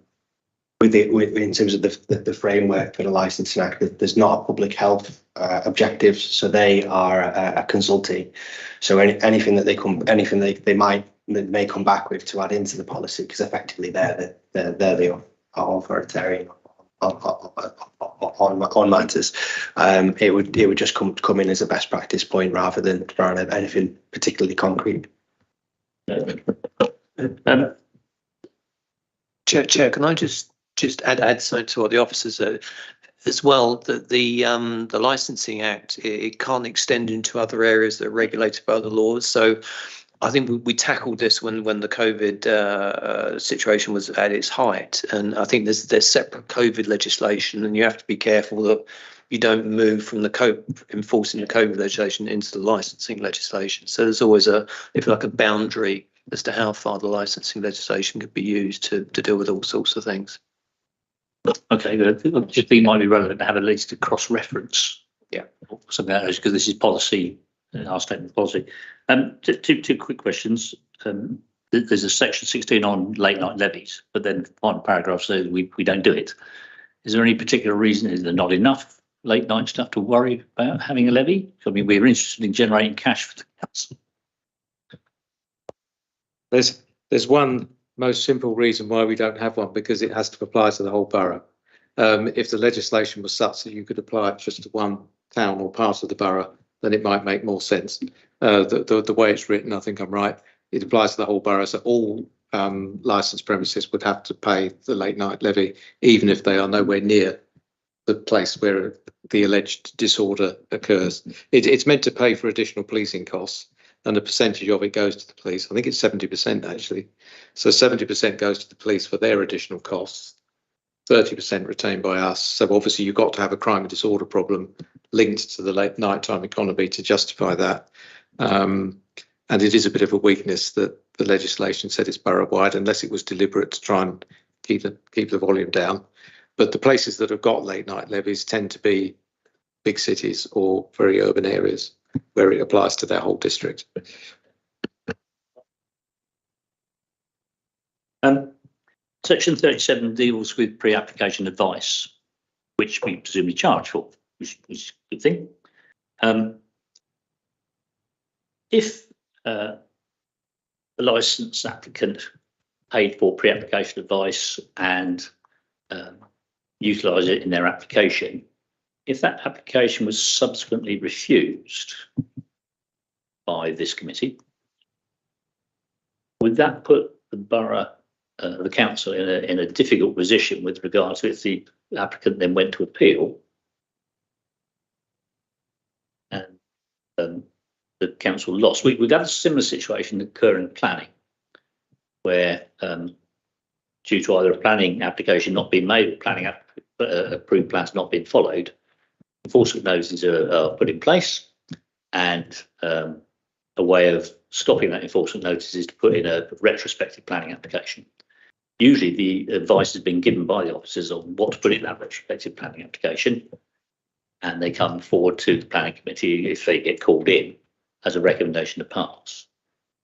terms of the framework for the licensing act, there's not a public health objectives, so they are a consulting. So anything that they may come back with to add into the policy, because effectively they're the authoritarian on matters. It would just come in as a best practice point rather than anything particularly concrete. Chair, can I just add something to what the officers said as well, that the Licensing Act, it can't extend into other areas that are regulated by other laws. So I think we tackled this when the COVID situation was at its height, and I think there's separate COVID legislation, and you have to be careful that you don't move from the enforcing the COVID legislation into the licensing legislation. So there's always a boundary as to how far the licensing legislation could be used to deal with all sorts of things. Okay, good. I just think it might be relevant to have at least a cross-reference. Yeah. Something like that, because this is policy, our statement of policy. Two quick questions. There's a section 16 on late night levies, but then the final paragraph says we don't do it. Is there any particular reason? Is there not enough late night stuff to worry about having a levy? I mean, we're interested in generating cash for the council. There's one most simple reason why we don't have one, because it has to apply to the whole borough. If the legislation was such that you could apply it just to one town or part of the borough, then it might make more sense. The way it's written, I think I'm right. It applies to the whole borough, so all licensed premises would have to pay the late night levy, even if they are nowhere near the place where the alleged disorder occurs. It's meant to pay for additional policing costs, and a percentage of it goes to the police. I think it's 70% actually. So 70% goes to the police for their additional costs, 30% retained by us. So obviously you've got to have a crime and disorder problem linked to the late nighttime economy to justify that. And it is a bit of a weakness that the legislation said it's borough-wide, unless it was deliberate to try and keep the volume down. But the places that have got late night levies tend to be big cities or very urban areas where it applies to their whole district. Section 37 deals with pre-application advice, which we presumably charge for, which is a good thing. If a licence applicant paid for pre-application advice and utilise it in their application, if that application was subsequently refused by this committee, would that put the borough, the council, in a difficult position with regard to if the applicant then went to appeal and the council lost? We've had a similar situation occur in planning, where due to either a planning application not being made or planning approved plans not being followed, enforcement notices are put in place, and a way of stopping that enforcement notice is to put in a retrospective planning application. Usually the advice has been given by the officers on what to put in that retrospective planning application, and they come forward to the planning committee if they get called in as a recommendation to pass.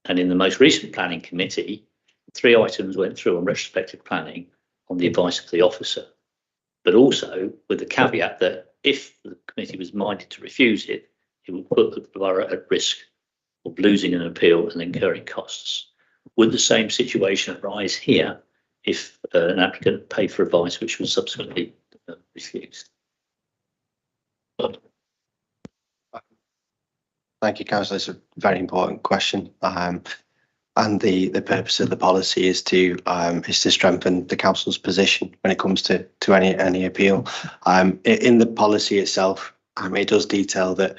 And in the most recent planning committee, 3 items went through on retrospective planning on the advice of the officer, but also with the caveat that if the committee was minded to refuse it, it would put the borough at risk of losing an appeal and incurring costs. Would the same situation arise here if an applicant paid for advice which was subsequently refused? Thank you, councillor. It's a very important question. And the purpose of the policy is to strengthen the council's position when it comes to any appeal. In the policy itself, it does detail that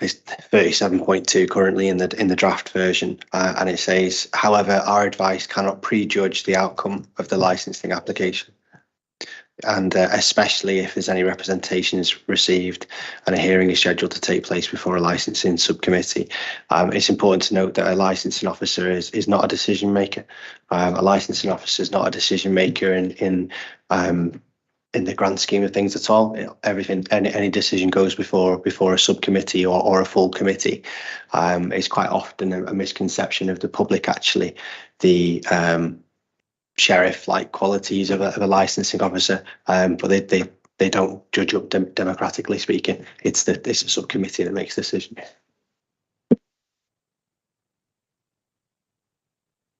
it's 37.2 currently in the draft version, and it says, however, our advice cannot prejudge the outcome of the licensing application. And especially if there's any representation is received and a hearing is scheduled to take place before a licensing subcommittee. It's important to note that a licensing officer is not a decision maker. A licensing officer is not a decision maker in the grand scheme of things at all. Any decision goes before a subcommittee or a full committee. It's quite often a misconception of the public, actually. The sheriff-like qualities of a licensing officer, but they don't judge up democratically speaking. It's a subcommittee that makes decisions.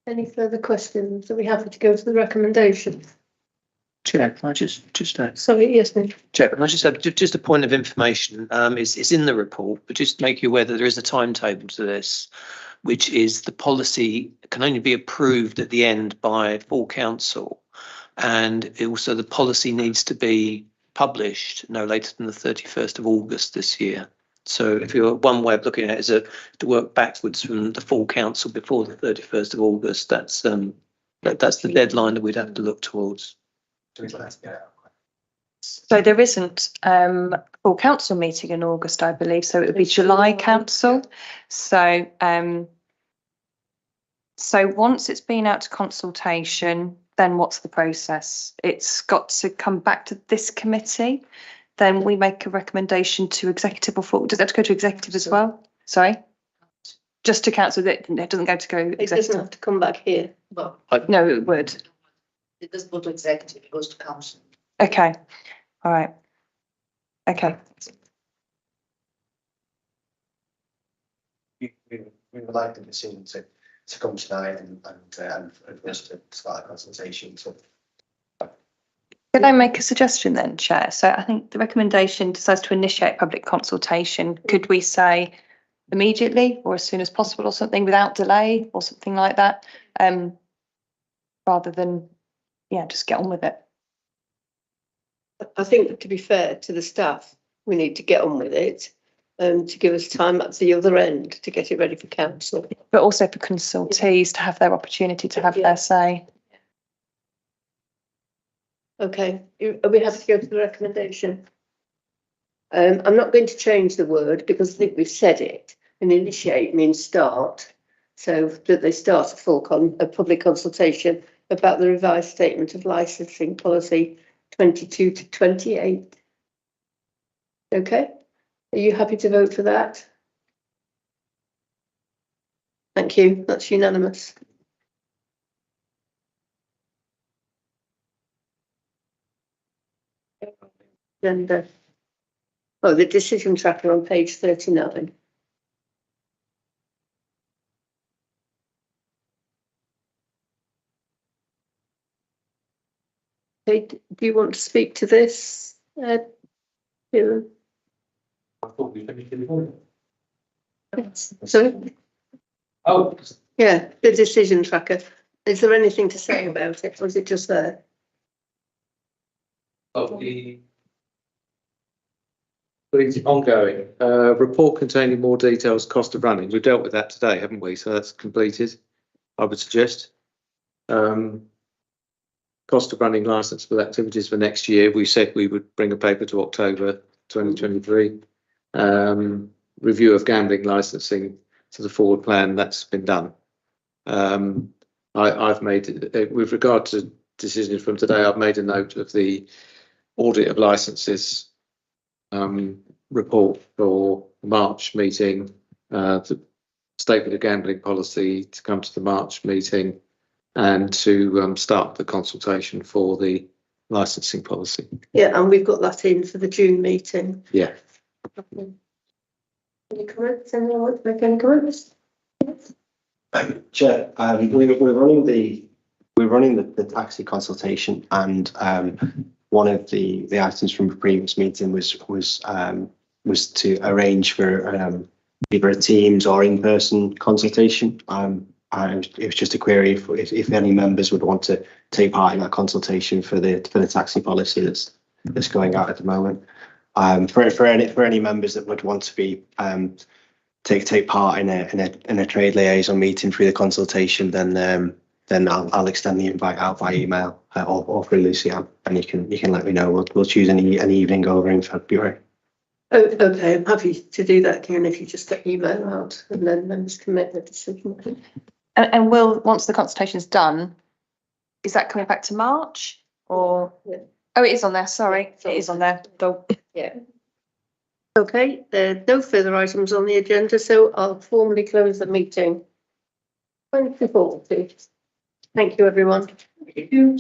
Any further questions? Are we happy to go to the recommendation? Chair, can I just Sorry, yes, ma'am. Chair, can I just have just a point of information? It's in the report, but just to make you aware that there is a timetable to this, which is the policy can only be approved at the end by full council, and also the policy needs to be published no later than the 31st of August this year. So if you're one way of looking at it is to work backwards from the full council before the 31st of August, that's the deadline that we'd have to look towards. So there isn't a full council meeting in August, I believe, so it would be July council. So once it's been out to consultation, then what's the process? It's got to come back to this committee. Then we make a recommendation to executive or full. Does that have to go to executive as well? Sorry, just to council. That it doesn't go to go It doesn't executive. have to come back here. Well, No, it would. it doesn't go to executive, it goes to council. Okay. All right. Okay. We would like the decision to come tonight and for us to start a consultation. So Could I make a suggestion then, Chair? So I think the recommendation decides to initiate public consultation. Could we say immediately or as soon as possible or something without delay or something like that? Rather than, just get on with it. I think, to be fair to the staff, we need to get on with it to give us time at the other end to get it ready for council. But also for consultees to have their opportunity to have their say. Okay, are we happy to go to the recommendation? I'm not going to change the word because I think we've said it. And initiate means start, so that they start a public consultation about the revised statement of licensing policy 22 to 28. Okay, are you happy to vote for that? Thank you, that's unanimous. And the decision tracker on page 39. Okay, do you want to speak to this, Ed? I thought we finished in the morning. Sorry? Oh. Yeah, the decision tracker. Is there anything to say about it, or is it just there? It's ongoing. Report containing more details, cost of running. We've dealt with that today, haven't we? So that's completed, I would suggest. Cost of running licensable activities for next year. We said we would bring a paper to October 2023. Review of gambling licensing to the forward plan. That's been done. I've made, with regard to decisions from today, I've made a note of the audit of licenses report for March meeting, the statement of gambling policy to come to the March meeting, and to start the consultation for the licensing policy. Yeah, and we've got that in for the June meeting. Yeah. comments? Anyone want to make any comments? Chair, we're running the taxi consultation, and one of the items from the previous meeting was to arrange for either a Teams or in-person consultation. It was just a query if any members would want to take part in that consultation for the taxi policy that's going out at the moment. For any members that would want to be take part in a trade liaison meeting through the consultation, then I'll extend the invite out by email or through Lucianne, and you can let me know. We'll choose an evening over in February. Oh, okay, I'm happy to do that, Kieran, if you just get email out and then members can make the decision. And will, once the consultation's done, is that coming back to March or? Yeah. Oh, it is on there, sorry, it is on there. Yeah. Okay, there are no further items on the agenda, so I'll formally close the meeting. 24, please. Thank you, everyone. Thank you.